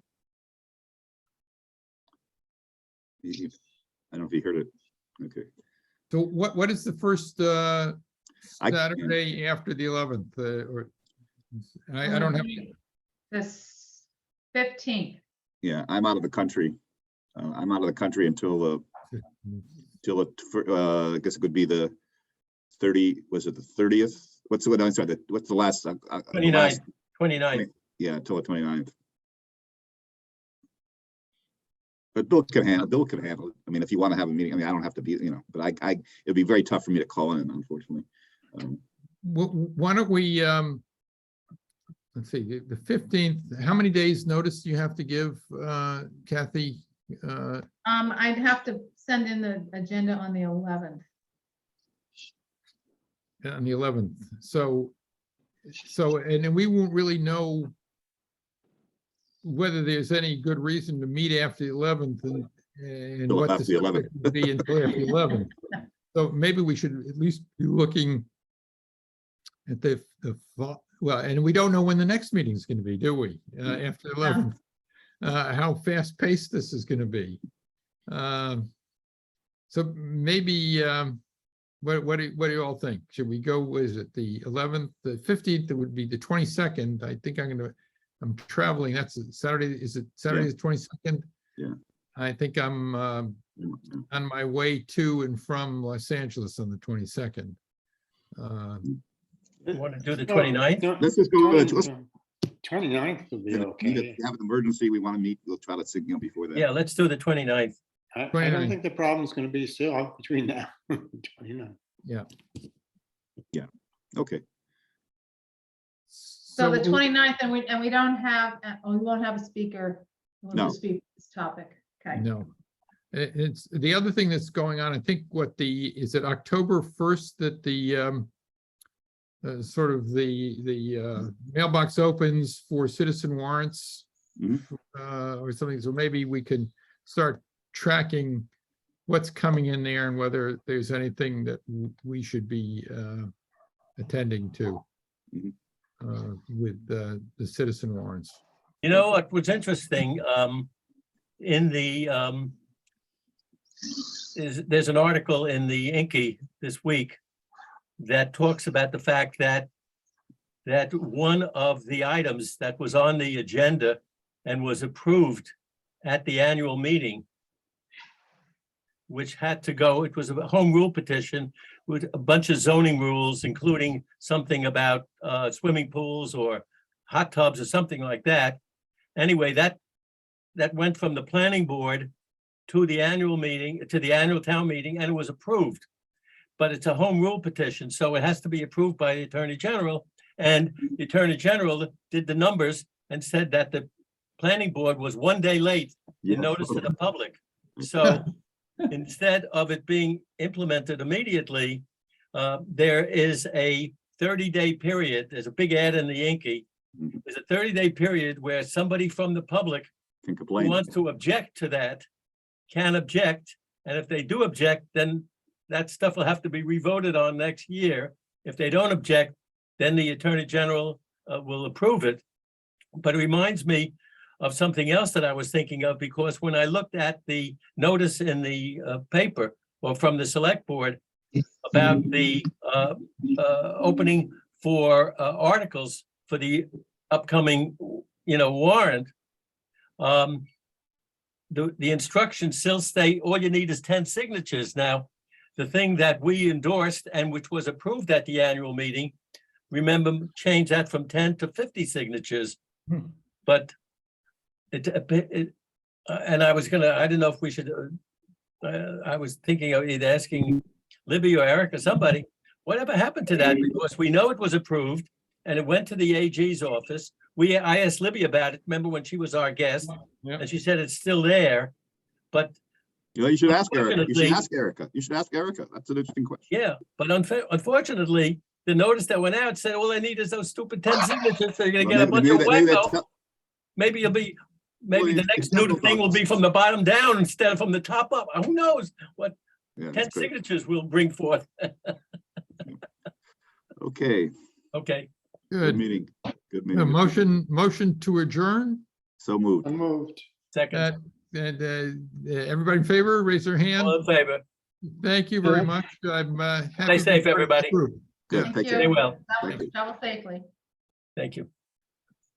S4: I don't know if you heard it. Okay.
S2: So what is the first
S4: I-
S2: Saturday after the 11th? Or I don't have.
S1: This 15th.
S4: Yeah, I'm out of the country. I'm out of the country until I guess it could be the 30. Was it the 30th? What's the last?
S3: 29th. 29th.
S4: Yeah, until the 29th. But Bill can handle it. I mean, if you want to have a meeting, I mean, I don't have to be, but it'd be very tough for me to call in, unfortunately.
S2: Why don't we, let's see, the 15th, how many days notice do you have to give, Kathy?
S1: I'd have to send in the agenda on the 11th.
S2: On the 11th. So, and then we won't really know whether there's any good reason to meet after the 11th and
S4: Until
S2: what
S4: after
S2: the
S4: the 11th.
S2: subject would be until after the 11th. So maybe we should at least be looking at the fall. Well, and we don't know when the next meeting is going to be, do we? After the 11th, how fast paced this is going to be. So maybe, what do you all think? Should we go, is it the 11th, the 15th, it would be the 22nd. I think I'm traveling. That's Saturday. Is it Saturday the 22nd?
S4: Yeah.
S2: I think I'm on my way to and from Los Angeles on the 22nd.
S3: Want to do the 29th?
S4: Let's just go.
S6: 29th would be
S4: If
S6: okay.
S4: you have an emergency, we want to meet, we'll try to signal before that.
S3: Yeah, let's do the 29th.
S6: I
S2: 29th.
S6: don't think the problem's going to be still between now and 29.
S4: Okay.
S1: So the 29th, and we don't have, we won't have a speaker Want
S4: No.
S1: to speak to this topic? Okay.
S2: No. It's the other thing that's going on, I think is it October 1st that the sort of the mailbox opens for citizen warrants
S4: Mhm.
S2: or something. So maybe we can start tracking what's coming in there and whether there's anything that we should be attending to
S4: Mhm.
S2: with the citizen warrants.
S3: You know what was interesting, in the, there's an article in the Inky this week that talks about the fact that one of the items that was on the agenda and was approved at the annual meeting, which had to go, it was a home rule petition with a bunch of zoning rules, including something about swimming pools or hot tubs or something like that. Anyway, that went from the planning board to the annual meeting, to the annual town meeting, and it was approved. But it's a home rule petition, so it has to be approved by the Attorney General. And the Attorney General did the numbers and said that the planning board was 1 day late
S4: Yeah.
S3: in notice to the public. So instead of it being implemented immediately, there is a 30-day period. There's a big ad in the Inky.
S4: Mhm.
S3: There's a 30-day period where somebody from the public
S4: Can
S3: who
S4: complain.
S3: wants to object to that can object. And if they do object, then that stuff will have to be revoted on next year. If they don't object, then the Attorney General will approve it. But it reminds me of something else that I was thinking of, because when I looked at the notice in the paper or from the select board about the opening for articles for the upcoming, warrant, the instructions still state all you need is 10 signatures. Now, the thing that we endorsed and which was approved at the annual meeting, remember, change that from 10 to 50 signatures. But and I didn't know if we should, I was thinking of either asking Libby or Eric or somebody, whatever happened to that? Because we know it was approved and it went to the AG's office. I asked Libby about it, remember when she was our guest,
S2: Yeah.
S3: and she said it's still there, but
S4: You should ask Erica. You should
S3: Unfortunately-
S4: ask Erica. You should ask Erica. That's an interesting question.
S3: yeah, but unfortunately, the notice that went out said, all I need is those stupid 10 signatures, so you're gonna
S4: Well,
S3: get a bunch of
S4: maybe they
S3: wacko.
S4: tell-
S3: Maybe
S4: Well,
S3: the
S4: it's
S3: next new
S4: several
S3: thing will be
S4: votes.
S3: from the bottom down instead of from the top up. Who knows what
S4: Yeah,
S3: 10
S4: that's great.
S3: signatures will bring forth.
S4: Okay,
S3: Okay,
S4: good
S2: Good.
S4: meeting. Good
S2: A
S4: meeting.
S2: motion to adjourn.
S4: So moved.
S6: I moved.
S3: second,
S2: And everybody in favor, raise their hand.
S3: all in favor.
S2: Thank you very
S5: Aye.
S2: much. I'm happy.
S3: Stay safe,
S2: we got it
S3: everybody.
S2: through.
S4: Good,
S2: Yeah.
S4: take
S3: Stay
S4: care.
S3: well.
S4: Thank you.
S1: Travel safely.
S3: Thank you.